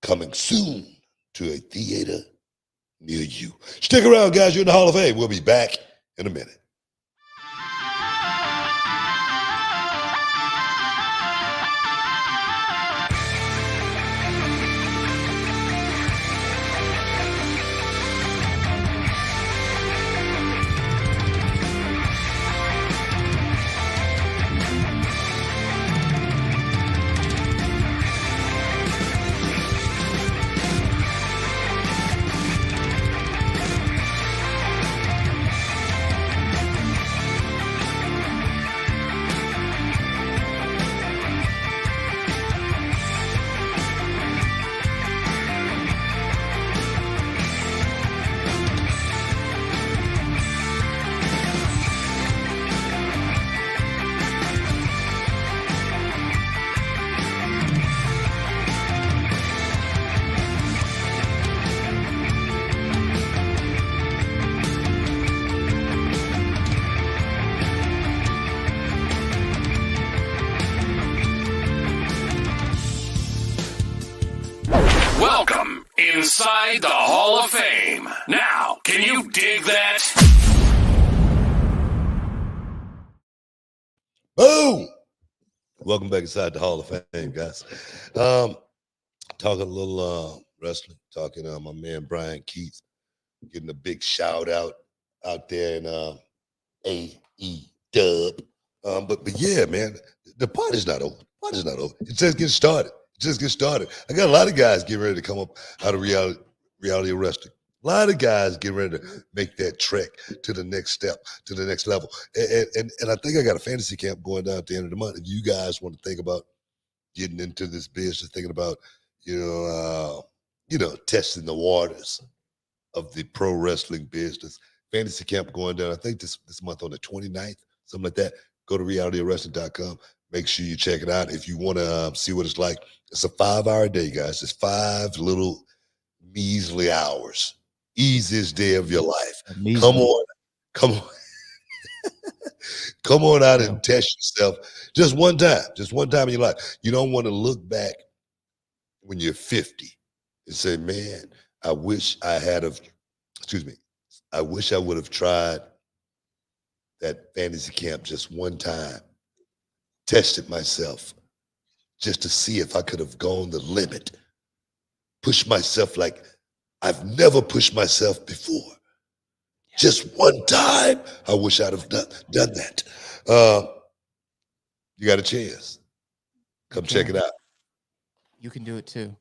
coming soon to a theater near you. Stick around, guys. You're in the Hall of Fame. We'll be back in a minute. inside the Hall of Fame. Now, can you dig that? Boom! Welcome back inside the Hall of Fame, guys. Talking a little wrestling, talking my man Brian Keith, getting a big shout out there in AEW. But yeah, man, the party's not over. The party's not over. It just gets started. I got a lot of guys getting ready to come up out of reality wrestling. A lot of guys getting ready to make that trek to the next step, to the next level. And I think I got a fantasy camp going down at the end of the month. If you guys want to think about getting into this business, thinking about, testing the waters of the pro wrestling business, fantasy camp going down, I think this month on the 29th, something like that. Go to realitywrestling.com. Make sure you check it out. If you want to see what it's like, it's a 5-hour day, guys. It's 5 little measly hours. Easiest day of your life. Come on. Come on out and test yourself just one time in your life. You don't want to look back when you're 50 and say, man, I wish I would have tried that fantasy camp just one time, tested myself just to see if I could have gone the limit, pushed myself like I've never pushed myself before. Just one time, I wish I'd have done that. You got a chance. Come check it out. You can do it too.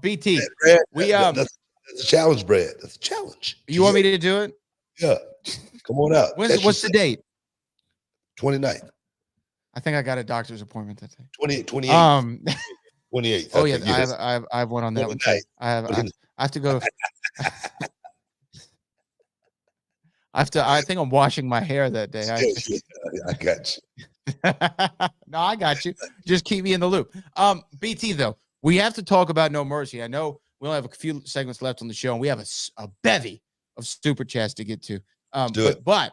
BT, Brad, we that's a challenge, Brad. That's a challenge. You want me to do it? Yeah. Come on out. What's the date? 29th. I think I got a doctor's appointment that day. 28. 28. Oh yeah, I have one on that one too. I have to go. I think I'm washing my hair that day. I got you. No, I got you. Just keep me in the loop. BT though, we have to talk about No Mercy. I know we only have a few segments left on the show, and we have a bevy of super chats to get to. But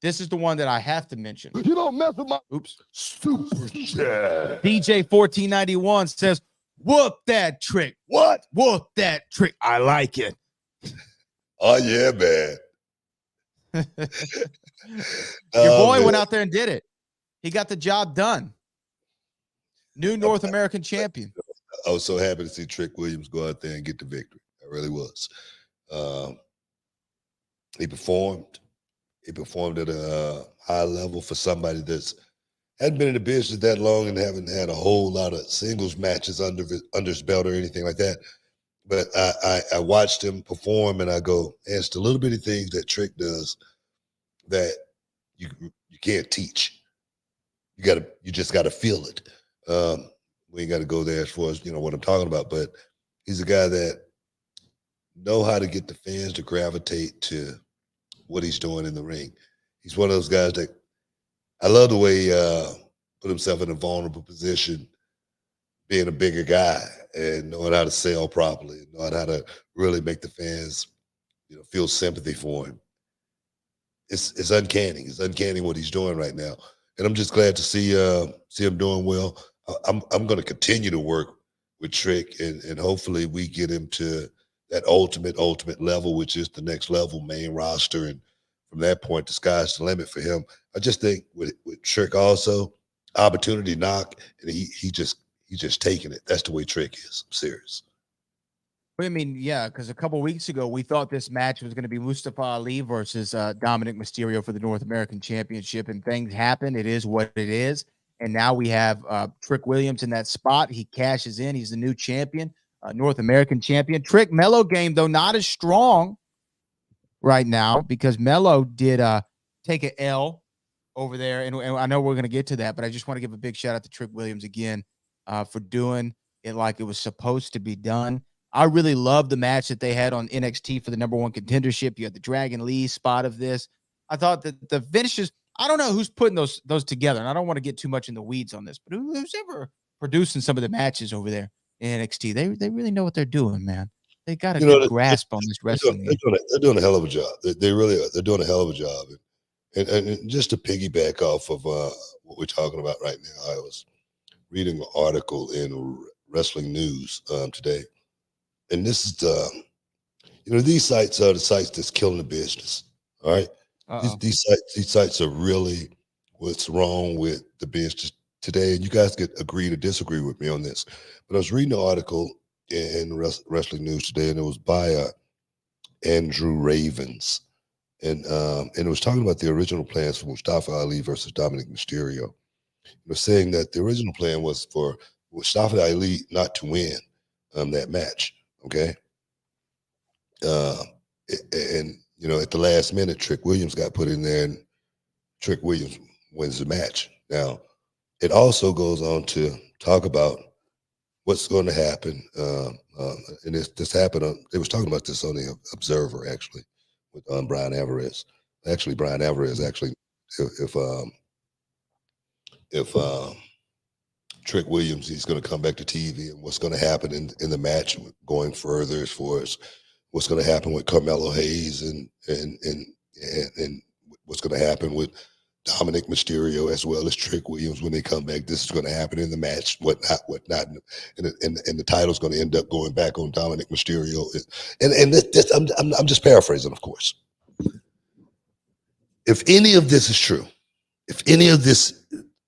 this is the one that I have to mention. You don't mess with my super chat. DJ 1491 says, "Whoop that trick." What? Whoop that trick. I like it. Oh yeah, man. Your boy went out there and did it. He got the job done. New North American champion. I was so happy to see Trick Williams go out there and get the victory. I really was. He performed. He performed at a high level for somebody that's hadn't been in the business that long and haven't had a whole lot of singles matches under his belt or anything like that. But I watched him perform, and I go, it's the little bitty things that Trick does that you can't teach. You just gotta feel it. We ain't got to go there as far as what I'm talking about, but he's a guy that know how to get the fans to gravitate to what he's doing in the ring. He's one of those guys that I love the way he put himself in a vulnerable position, being a bigger guy and knowing how to sell properly, knowing how to really make the fans, feel sympathy for him. It's uncanny. It's uncanny what he's doing right now, and I'm just glad to see him doing well. I'm going to continue to work with Trick, and hopefully we get him to that ultimate level, which is the next level, main roster, and from that point, the sky's the limit for him. I just think with Trick also, opportunity knock, and he's just taking it. That's the way Trick is. I'm serious. I mean, yeah, because a couple weeks ago we thought this match was going to be Mustafa Ali versus Dominic Mysterio for the North American Championship, and things happen. It is what it is. And now we have Trick Williams in that spot. He cashes in. He's the new champion, North American champion. Trick Melo game, though, not as strong right now because Melo did take an L over there. And I know we're going to get to that, but I just want to give a big shout out to Trick Williams again for doing it like it was supposed to be done. I really love the match that they had on NXT for the #1 contendership. You had the Dragon Lee spot of this. I thought that the finishes, I don't know who's putting those together, and I don't want to get too much in the weeds on this, but who's ever producing some of the matches over there in NXT? They really know what they're doing, man. They got a good grasp on this wrestling. They're doing a hell of a job. They really are. They're doing a hell of a job. And just to piggyback off of what we're talking about right now, I was reading an article in Wrestling News today, and this is the, these sites are the sites that's killing the business. All right, Uh-oh. these sites are really what's wrong with the business today. And you guys could agree to disagree with me on this, but I was reading an article in Wrestling News today, and it was by Andrew Ravens, and it was talking about the original plans for Mustafa Ali versus Dominic Mysterio. It was saying that the original plan was for Mustafa Ali not to win that match. Okay, and at the last minute, Trick Williams got put in there, and Trick Williams wins the match. Now, it also goes on to talk about what's going to happen, and this happened. They was talking about this on the Observer actually with Brian Alvarez. Actually, Brian Alvarez if Trick Williams, he's going to come back to TV, and what's going to happen in the match going further as far as what's going to happen with Carmelo Hayes and what's going to happen with Dominic Mysterio as well as Trick Williams when they come back. This is going to happen in the match, whatnot, and the title's going to end up going back on Dominic Mysterio. And this I'm just paraphrasing, of course. If any of this is true, if any of this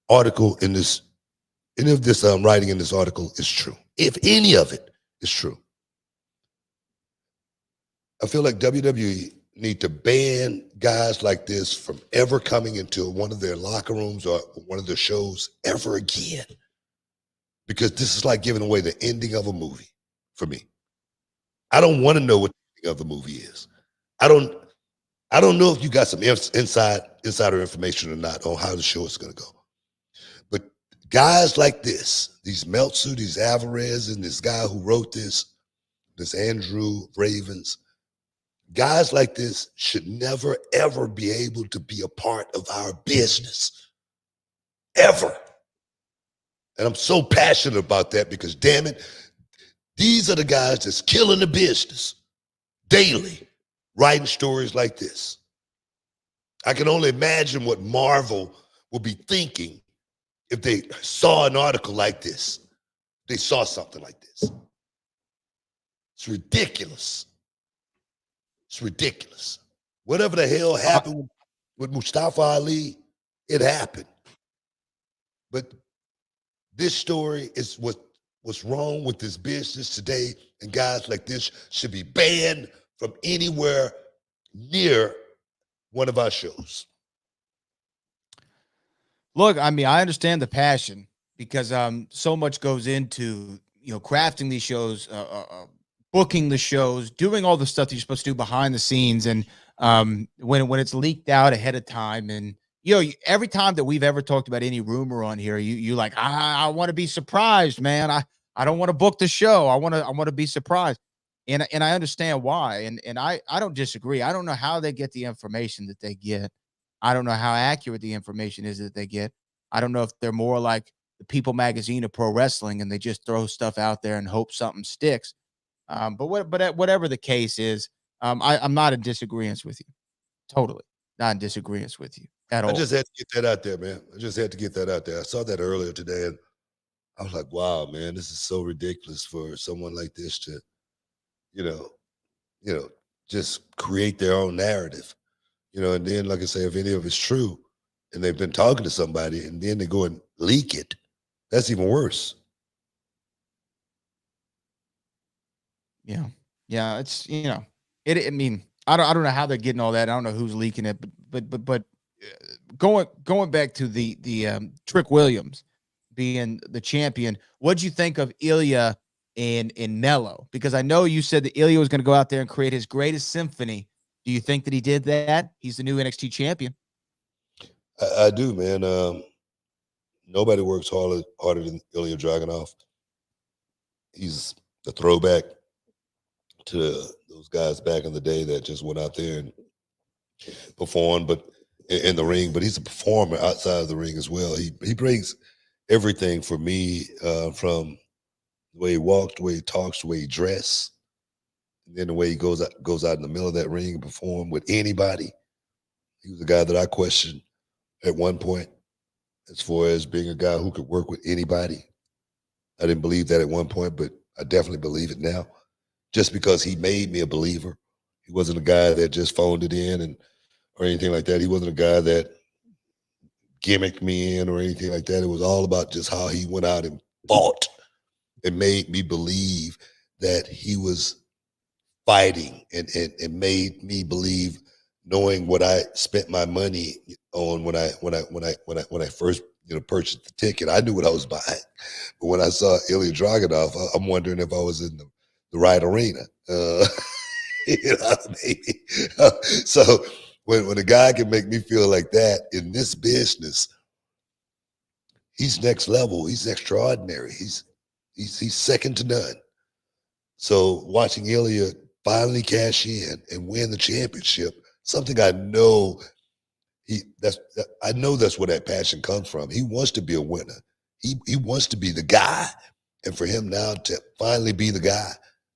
article in this, any of this writing in this article is true, if any of it is true, I feel like WWE need to ban guys like this from ever coming into one of their locker rooms or one of their shows ever again. Because this is like giving away the ending of a movie for me. I don't want to know what the ending of the movie is. I don't know if you got some insider information or not on how the show is going to go. But guys like this, these Meltzer, these Alvarez, and this guy who wrote this Andrew Ravens, guys like this should never, ever be able to be a part of our business. Ever. And I'm so passionate about that because, damn it, these are the guys that's killing the business daily, writing stories like this. I can only imagine what Marvel will be thinking if they saw an article like this. They saw something like this. It's ridiculous. It's ridiculous. Whatever the hell happened with Mustafa Ali, it happened. But this story is what's wrong with this business today, and guys like this should be banned from anywhere near one of our shows. Look, I mean, I understand the passion because so much goes into crafting these shows, booking the shows, doing all the stuff that you're supposed to do behind the scenes, and when it's leaked out ahead of time, and every time that we've ever talked about any rumor on here, you like, I want to be surprised, man. I don't want to book the show. I want to be surprised, and I understand why, and I don't disagree. I don't know how they get the information that they get. I don't know how accurate the information is that they get. I don't know if they're more like the People magazine of pro wrestling, and they just throw stuff out there and hope something sticks. But whatever the case is, I'm not in disagreement with you. Totally not in disagreement with you at all. I just had to get that out there, man. I just had to get that out there. I saw that earlier today, and I was like, wow, man, this is so ridiculous for someone like this to, just create their own narrative. And then, like I say, if any of it's true and they've been talking to somebody and then they go and leak it, that's even worse. Yeah. Yeah. It's, I mean, I don't know how they're getting all that. I don't know who's leaking it, but going back to the Trick Williams being the champion, what'd you think of Ilja and Melo? Because I know you said that Ilja was going to go out there and create his greatest symphony. Do you think that he did that? He's the new NXT champion. I do, man. Nobody works harder than Ilja Dragunov. He's the throwback to those guys back in the day that just went out there and performed, but in the ring. But he's a performer outside of the ring as well. He brings everything for me, from the way he walks, the way he talks, the way he dresses. And then the way he goes out in the middle of that ring and perform with anybody. He was a guy that I questioned at one point as far as being a guy who could work with anybody. I didn't believe that at one point, but I definitely believe it now. just because he made me a believer. He wasn't a guy that just phoned it in or anything like that. He wasn't a guy that gimmicked me in or anything like that. It was all about just how he went out and fought and made me believe that he was fighting and made me believe, knowing what I spent my money on when I first purchased the ticket. I knew what I was buying, but when I saw Ilja Dragunov, I'm wondering if I was in the right arena. You know what I mean? So when a guy can make me feel like that in this business, he's next level. He's extraordinary. He's second to none. So watching Ilja finally cash in and win the championship, something I know that's where that passion comes from. He wants to be a winner. He wants to be the guy. And for him now to finally be the guy,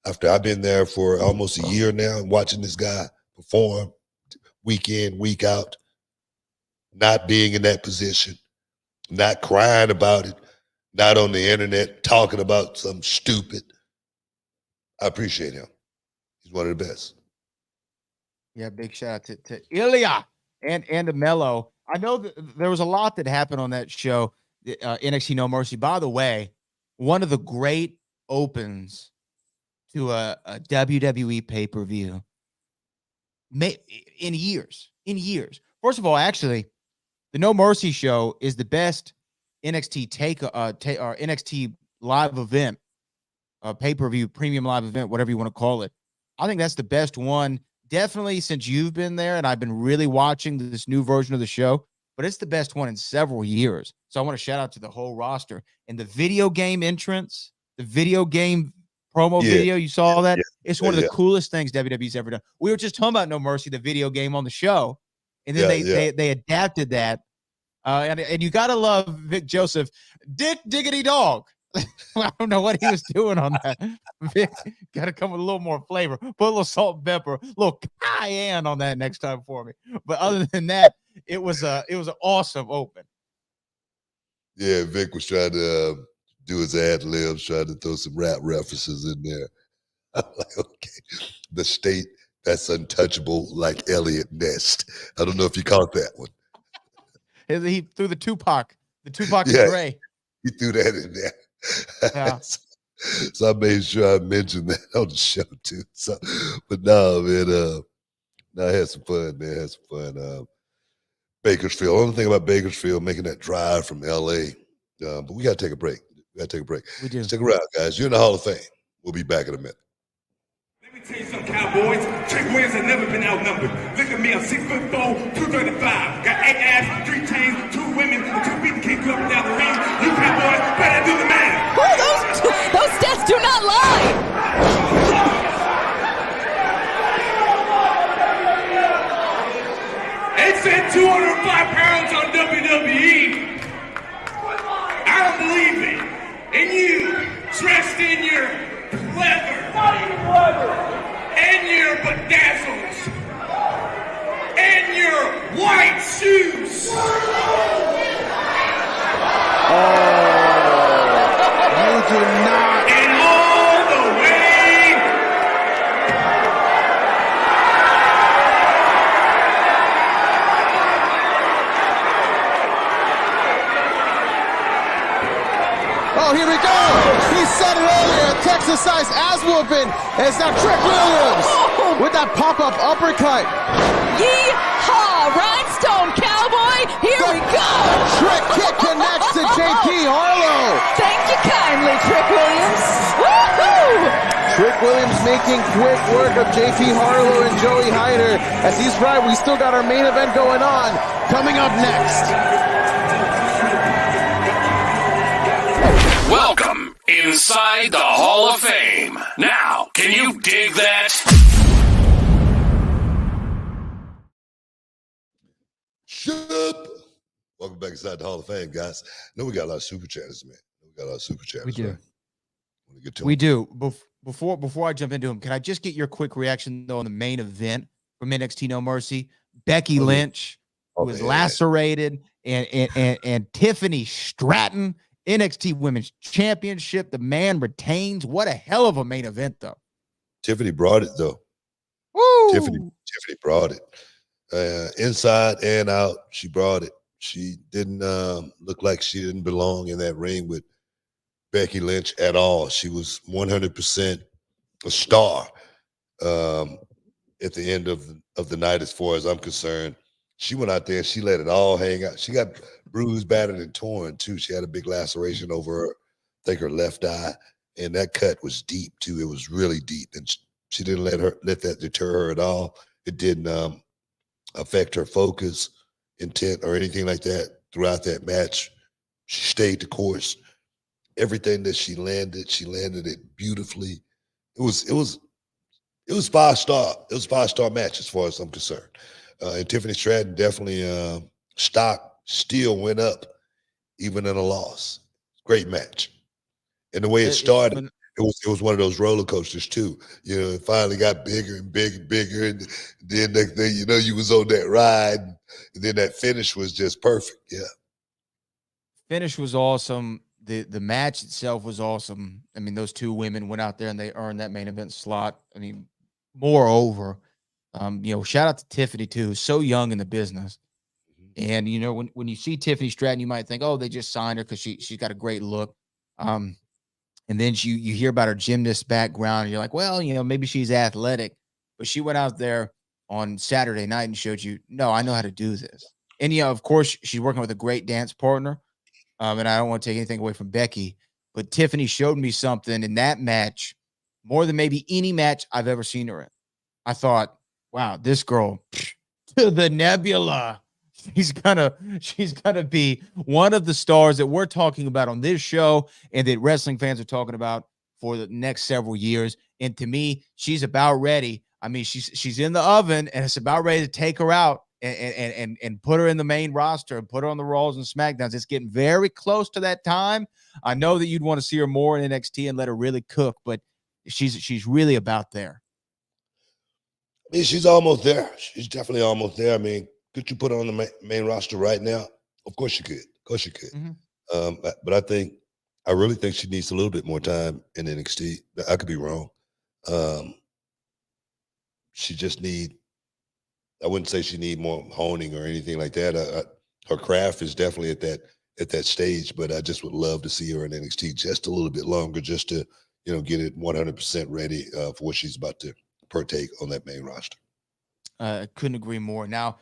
after I've been there for almost a year now and watching this guy perform week in, week out, not being in that position, not crying about it, not on the internet talking about something stupid. I appreciate him. He's one of the best. Yeah, big shout out to Ilja and to Melo. I know that there was a lot that happened on that show, NXT No Mercy. By the way, one of the great opens to a WWE pay-per-view in years. First of all, actually, the No Mercy show is the best NXT or NXT live event, pay-per-view, premium live event, whatever you want to call it. I think that's the best one, definitely since you've been there, and I've been really watching this new version of the show, but it's the best one in several years. So I want to shout out to the whole roster. And the video game entrance, the video game promo video, you saw that? It's one of the coolest things WWE's ever done. We were just talking about No Mercy, the video game on the show, and then they adapted that. And you got to love Vic Joseph, Dick Diggity Dog. I don't know what he was doing on that. Vic, got to come with a little more flavor. Put a little salt and pepper, a little cayenne on that next time for me. But other than that, it was an awesome open. Yeah, Vic was trying to do his ad libs, trying to throw some rap references in there. I'm like, okay, the state that's untouchable like Elliot Nest. I don't know if you caught that one. He threw the Tupac yeah, Dre. He threw that in there. Yeah. So I made sure I mentioned that on the show too. So, but no, man, I had some fun, man. I had some fun. Bakersfield. Only thing about Bakersfield, making that drive from LA. But we got to take a break. We do. Stick around, guys. You're in the Hall of Fame. We'll be back in a minute. Let me tell you something, Cowboys. Trick Williams have never been outnumbered. Look at me, I'm 6'4", 235. Got 8 ass, 3 chains, 2 women, and 2 people kick you up and down the ring. You Cowboys better do the math. Those stats do not lie. 205 pounds on WWE. I don't believe it. And you, dressed in your leather, and your bedazzles, and your white shoes. You do not. And all the way. Oh, here we go. He said it earlier. Texas-sized ass whooping. And it's now Trick Williams with that pop-up uppercut. Yeehaw! Rhinestone Cowboy, here we go! Trick kick connects to JP Harlow. Thank you kindly, Trick Williams. Woohoo! Trick Williams making quick work of JP Harlow and Joey Hyder. As he's right, we still got our main event going on. Coming up next. Welcome inside the Hall of Fame. Now, can you dig that? Welcome back inside the Hall of Fame, guys. I know we got a lot of super chatters, man. We do. Right? We do. Before I jump into them, can I just get your quick reaction though on the main event from NXT No Mercy? Becky Lynch, who was lacerated, and Tiffany Stratton, NXT Women's Championship. The man retains. What a hell of a main event, though. Tiffany brought it though. Woo! Tiffany brought it. Inside and out, she brought it. She didn't look like she didn't belong in that ring with Becky Lynch at all. She was 100% a star at the end of the night, as far as I'm concerned. She went out there and she let it all hang out. She got bruised, battered, and torn too. She had a big laceration over her, I think her left eye, and that cut was deep too. It was really deep, and she didn't let that deter her at all. It didn't affect her focus, intent, or anything like that throughout that match. She stayed the course. Everything that she landed it beautifully. It was 5-star. It was a 5-star match as far as I'm concerned. And Tiffany Stratton definitely stock still went up even in a loss. Great match. And the way it started, it was one of those roller coasters too. You know, it finally got bigger and bigger and bigger. And then next thing you know, you was on that ride. And then that finish was just perfect. Yeah. Finish was awesome. The match itself was awesome. I mean, those two women went out there and they earned that main event slot. I mean, moreover, shout out to Tiffany too, who's so young in the business. And when you see Tiffany Stratton, you might think, oh, they just signed her because she's got a great look. And then you hear about her gymnast background, and you're like, well, maybe she's athletic, but she went out there on Saturday night and showed you, no, I know how to do this. And of course, she's working with a great dance partner. And I don't want to take anything away from Becky, but Tiffany showed me something in that match more than maybe any match I've ever seen her in. I thought, wow, this girl to the nebula. She's gonna be one of the stars that we're talking about on this show and that wrestling fans are talking about for the next several years. And to me, she's about ready. I mean, she's in the oven and it's about ready to take her out and put her in the main roster and put her on the Raws and SmackDowns. It's getting very close to that time. I know that you'd want to see her more in NXT and let her really cook, but she's really about there. I mean, she's almost there. She's definitely almost there. I mean, could you put her on the main roster right now? Of course you could. Of course you could. Mm-hmm. But I really think she needs a little bit more time in NXT. I could be wrong. She just I wouldn't say she need more honing or anything like that. Her craft is definitely at that stage, but I just would love to see her in NXT just a little bit longer, just to get it 100% ready for what she's about to partake on that main roster. Couldn't agree more. Now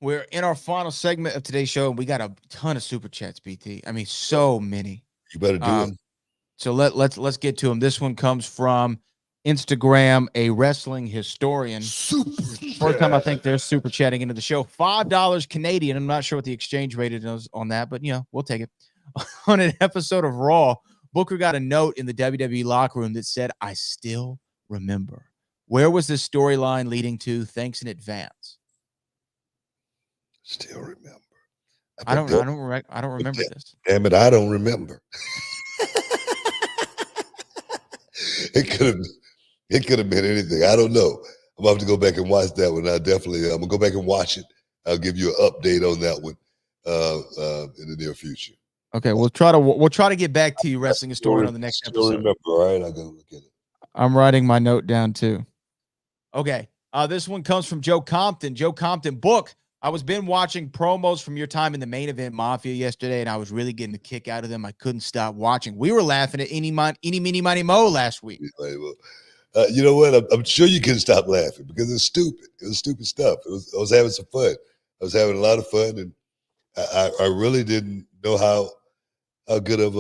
we're in our final segment of today's show, and we got a ton of super chats, BT. I mean, so many. You better do it. So let's get to them. This one comes from Instagram, a wrestling historian. First time I think they're super chatting into the show. $5 Canadian. I'm not sure what the exchange rate is on that, but we'll take it. On an episode of Raw, Booker got a note in the WWE locker room that said, "I still remember." Where was this storyline leading to? Thanks in advance. Still remember. I don't remember this. Damn it, I don't remember. It could have been anything. I don't know. I'm gonna have to go back and watch that one. I'm gonna go back and watch it. I'll give you an update on that one in the near future. Okay, we'll try to get back to you, wrestling historian, on the next episode. Remember, all right? I'll go look at it. I'm writing my note down too. Okay, this one comes from Joe Compton. Joe Compton, book. I was been watching promos from your time in the Main Event Mafia yesterday, and I was really getting a kick out of them. I couldn't stop watching. We were laughing at Eeny, Meeny, Miny, Mo last week. You know what? I'm sure you couldn't stop laughing because it's stupid. It was stupid stuff. I was having some fun. I was having a lot of fun, and I really didn't know how good of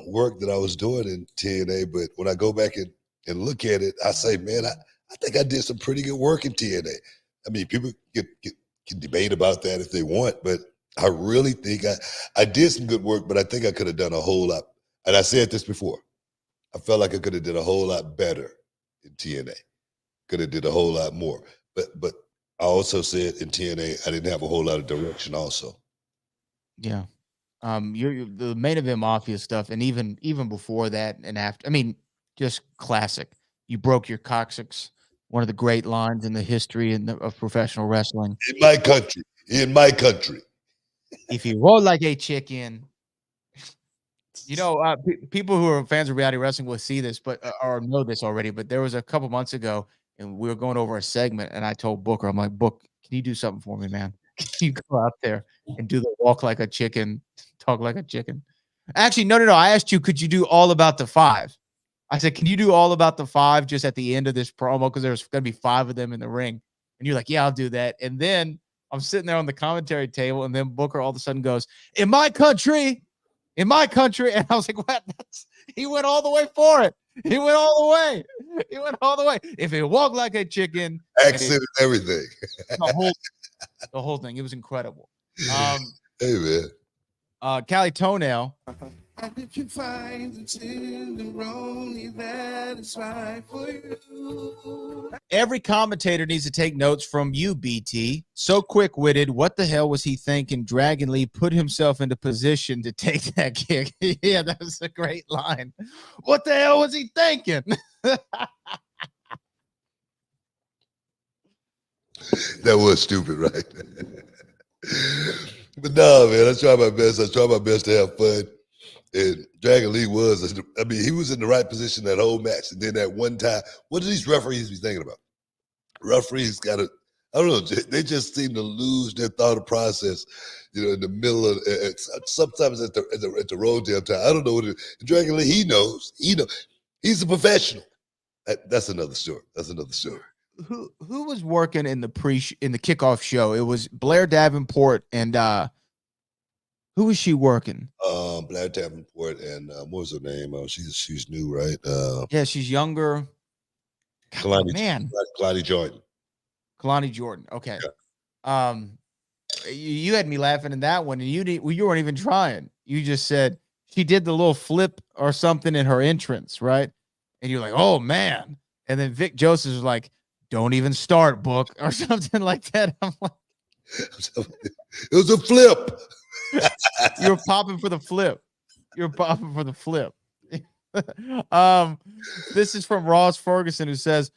work that I was doing in TNA. But when I go back and look at it, I say, man, I think I did some pretty good work in TNA. I mean, people can debate about that if they want, but I really think I did some good work, but I think I could have done a whole lot. And I said this before. I felt like I could have did a whole lot better in TNA. Could have did a whole lot more. But I also said in TNA, I didn't have a whole lot of direction also. Yeah. You're the Main Event Mafia stuff, and even before that and after, I mean, just classic. You broke your coccyx. One of the great lines in the history of professional wrestling. In my country. If you roll like a chicken, You know, people who are fans of reality wrestling will see this, but or know this already. But there was a couple months ago, and we were going over a segment, and I told Booker, I'm like, Book, can you do something for me, man? Can you go out there and do the walk like a chicken, talk like a chicken? Actually, no. I asked you, could you do all about the five? I said, can you do all about the five just at the end of this promo? Because there's going to be 5 of them in the ring. And you're like, yeah, I'll do that. And then I'm sitting there on the commentary table, and then Booker all of a sudden goes, in my country. And I was like, what? He went all the way for it. He went all the way. If it walked like a chicken. Accent and everything. The whole thing. It was incredible. Hey, man. Cali Toenail. And if you find the tenderoni that is right for you. Every commentator needs to take notes from you, BT. So quick-witted. What the hell was he thinking? Dragon Lee put himself into position to take that kick. Yeah, that was a great line. What the hell was he thinking? That was stupid, right? But no, man, I try my best. I try my best to have fun. And Dragon Lee he was in the right position that whole match. And then that one time, what do these referees be thinking about? Referees I don't know, they just seem to lose their thought process, in the middle of, sometimes at the road damn time. I don't know what it is. Dragon Lee, he knows. He's a professional. That's another story. Who was working in the kickoff show? It was Blair Davenport and who was she working? Blair Davenport and what was her name? She's new, right? Yeah, she's younger. Kalani Jordan. Kalani Jordan. Okay. Yeah. You had me laughing in that one, and you weren't even trying. You just said she did the little flip or something in her entrance, right? And you're like, oh man. And then Vic Joseph was like, don't even start, Book, or something like that. I'm like, it was a flip. You're popping for the flip. This is from Ross Ferguson, who says,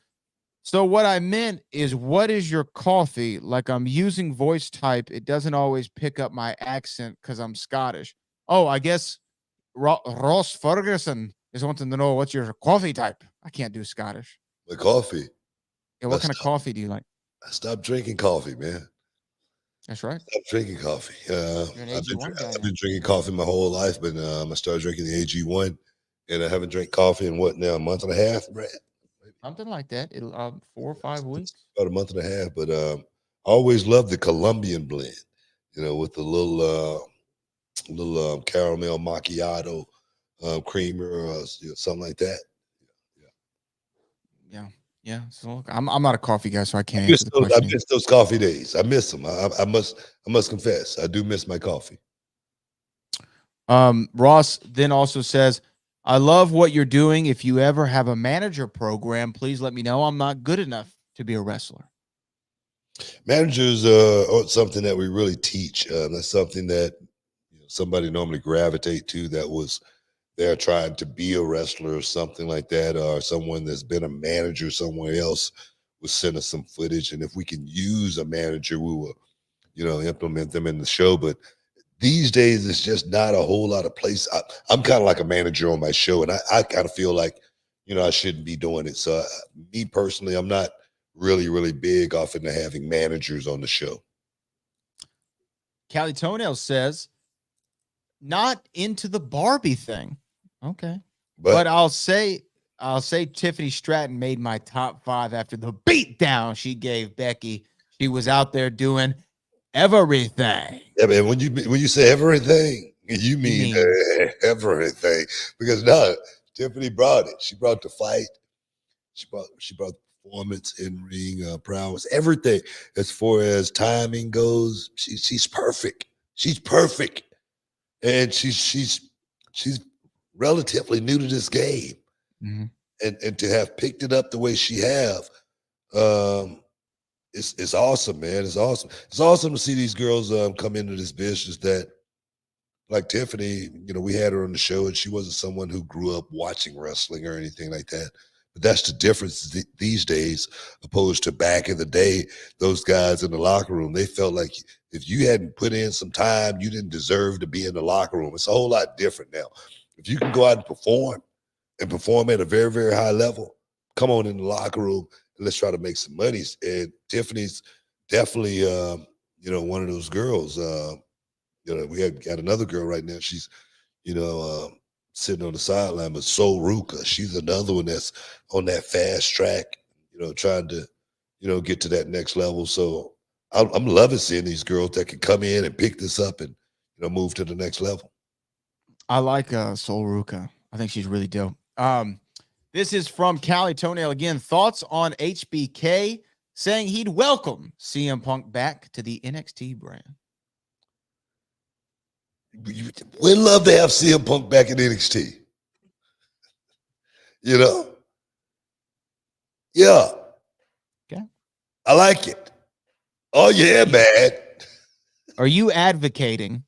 so what I meant is, what is your coffee? Like, I'm using voice type. It doesn't always pick up my accent because I'm Scottish. Oh, I guess Ross Ferguson is wanting to know what's your coffee type. I can't do Scottish. My coffee. Yeah, what kind of coffee do you like? I stopped drinking coffee, man. That's right. Stop drinking coffee. I've been dringing coffee my whole life, but I started drinking the AG1, and I haven't drank coffee in a month and a half, Brad? Something like that. 4 or 5 weeks. About a month and a half, but I always loved the Colombian blend, with the little caramel macchiato creamer or something like that. Yeah. So look, I'm not a coffee guy, so I can't I answer the question. I miss those coffee days. I miss them. I must confess, I do miss my coffee. Ross then also says, I love what you're doing. If you ever have a manager program, please let me know. I'm not good enough to be a wrestler. Managers are something that we really teach. That's something that somebody normally gravitate to that was there trying to be a wrestler or something like that, or someone that's been a manager somewhere else will send us some footage. And if we can use a manager, we will, implement them in the show. But these days, it's just not a whole lot of place. I'm kind of like a manager on my show, and I kind of feel like, I shouldn't be doing it. So me personally, I'm not really, really big off into having managers on the show. Cali Toenail says, not into the Barbie thing. Okay. But I'll say Tiffany Stratton made my top 5 after the beatdown she gave Becky. She was out there doing everything. Yeah, man. When you say everything, you mean everything. Because Tiffany brought it. She brought the fight. She brought performance, in ring prowess, everything. As far as timing goes, she's perfect. She's perfect, and she's relatively new to this game, and to have picked it up the way she have, it's awesome, man. It's awesome. It's awesome to see these girls come into this business that, like Tiffany, we had her on the show, and she wasn't someone who grew up watching wrestling or anything like that. But that's the difference these days, opposed to back in the day. Those guys in the locker room, they felt like if you hadn't put in some time, you didn't deserve to be in the locker room. It's a whole lot different now. if you can go out and perform at a very, very high level, come on in the locker room and let's try to make some money. And Tiffany's definitely, one of those girls. We got another girl right now. She's, sitting on the sideline, but Sol Ruka, she's another one that's on that fast track, trying to, get to that next level. So I'm loving seeing these girls that can come in and pick this up and, move to the next level. I like Sol Ruka. I think she's really dope. This is from Cali Toenail again. Thoughts on HBK saying he'd welcome CM Punk back to the NXT brand. We'd love to have CM Punk back in NXT. Yeah. Okay. I like it. Oh, yeah, man. Are you advocating?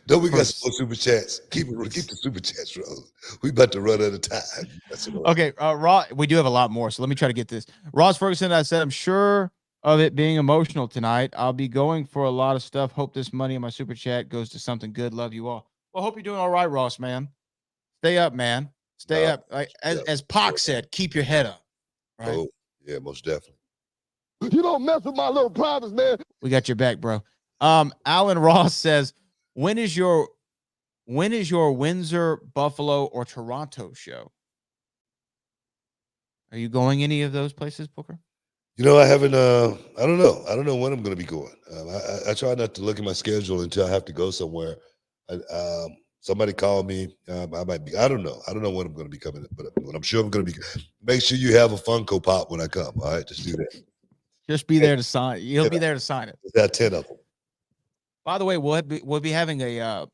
Don't we got some more super chats? Keep the super chats rolling. We about to run out of time. Okay, we do have a lot more, so let me try to get this. Ross Ferguson, I said, I'm sure of it being emotional tonight. I'll be going for a lot of stuff. Hope this money in my super chat goes to something good. Love you all. Well, hope you're doing all right, Ross, man. Stay up, man. Stay up. As Pac said, keep your head up. Right? Oh, yeah, most definitely. You don't mess with my little privates, man. We got your back, bro. Alan Ross says, when is your Windsor, Buffalo, or Toronto show? Are you going any of those places, Booker? I haven't, I don't know. I don't know when I'm going to be going. I try not to look at my schedule until I have to go somewhere. Somebody called me. I might be, I don't know. I don't know when I'm going to be coming, but I'm sure I'm going to be. Make sure you have a Funko Pop when I come. All right, just do that. Just be there to sign. You'll be there to sign it. There's got 10 of them. By the way, we'll be having a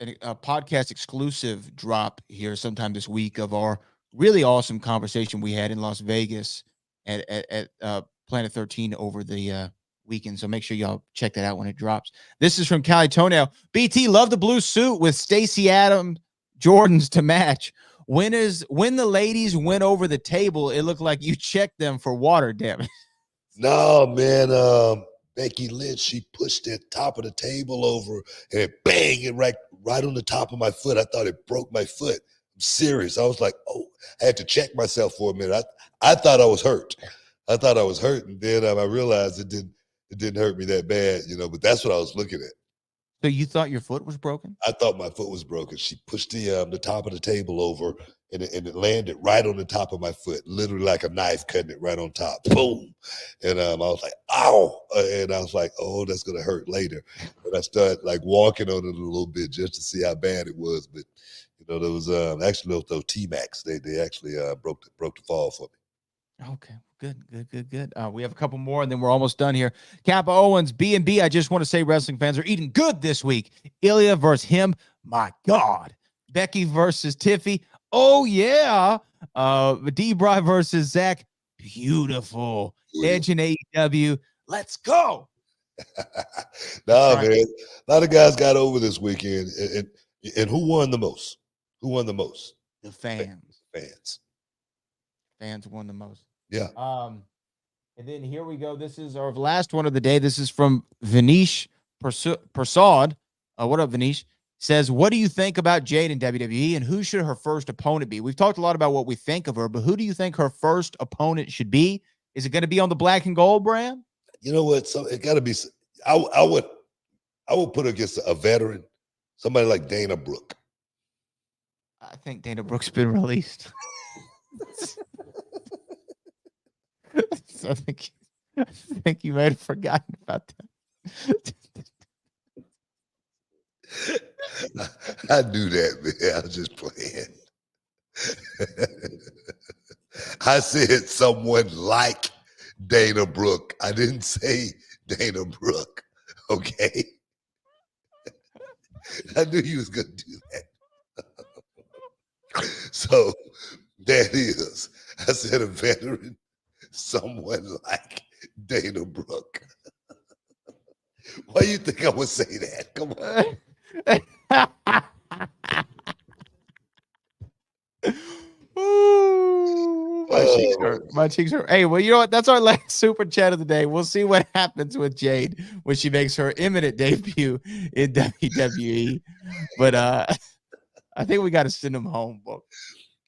podcast exclusive drop here sometime this week of our really awesome conversation we had in Las Vegas at Planet 13 over the weekend. So make sure y'all check that out when it drops. This is from Cali Toenail. BT, love the blue suit with Stacey Adams Jordans to match. When the ladies went over the table, it looked like you checked them for water damage. No, man. Becky Lynch, she pushed the top of the table over and it bang it right on the top of my foot. I thought it broke my foot. I'm serious. I was like, oh, I had to check myself for a minute. I thought I was hurt. And then I realized it didn't hurt me that bad, but that's what I was looking at. So you thought your foot was broken? I thought my foot was broken. She pushed the top of the table over and it landed right on the top of my foot, literally like a knife cutting it right on top. Boom. And I was like, ow. And I was like, oh, that's going to hurt later. And I started like walking on it a little bit just to see how bad it was. But, there was actually those T-Max. They actually broke the fall for me. Okay. Good. We have a couple more, and then we're almost done here. Kappa Owens, B&B, I just want to say wrestling fans are eating good this week. Ilya versus him. My God. Becky versus Tiffy. Oh, yeah. D-Bry versus Zach. Beautiful. Edge and AEW. Let's go. Man. A lot of guys got over this weekend. And who won the most? The fans. Fans won the most. Yeah. And then here we go. This is our last one of the day. This is from Vanish Prasad. What up, Vanish? Says, what do you think about Jade in WWE and who should her first opponent be? We've talked a lot about what we think of her, but who do you think her first opponent should be? Is it going to be on the black and gold brand? You know what? So it got to be. I would put her against a veteran, somebody like Dana Brooke. I think Dana Brooke's been released. I think you might have forgotten about that. I knew that, man. I was just playing. I said someone like Dana Brooke. I didn't say Dana Brooke. Okay. I knew you was gonna do that. So there it is. I said a veteran, someone like Dana Brooke. Why do you think I would say that? Come on. Ooh, my cheeks hurt. Hey, well, you know what? That's our last super chat of the day. We'll see what happens with Jade when she makes her imminent debut in WWE. But I think we got to send him home, bro.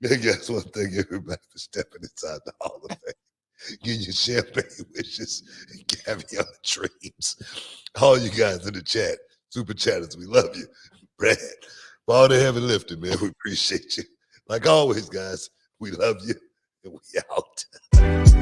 I guess one thing, everybody for stepping inside the Hall of Fame. Give you champagne wishes and caviar dreams. All you guys in the chat, super chatters, we love you. Brad, for all the heavy lifting, man, we appreciate you. Like always, guys, we love you and we out.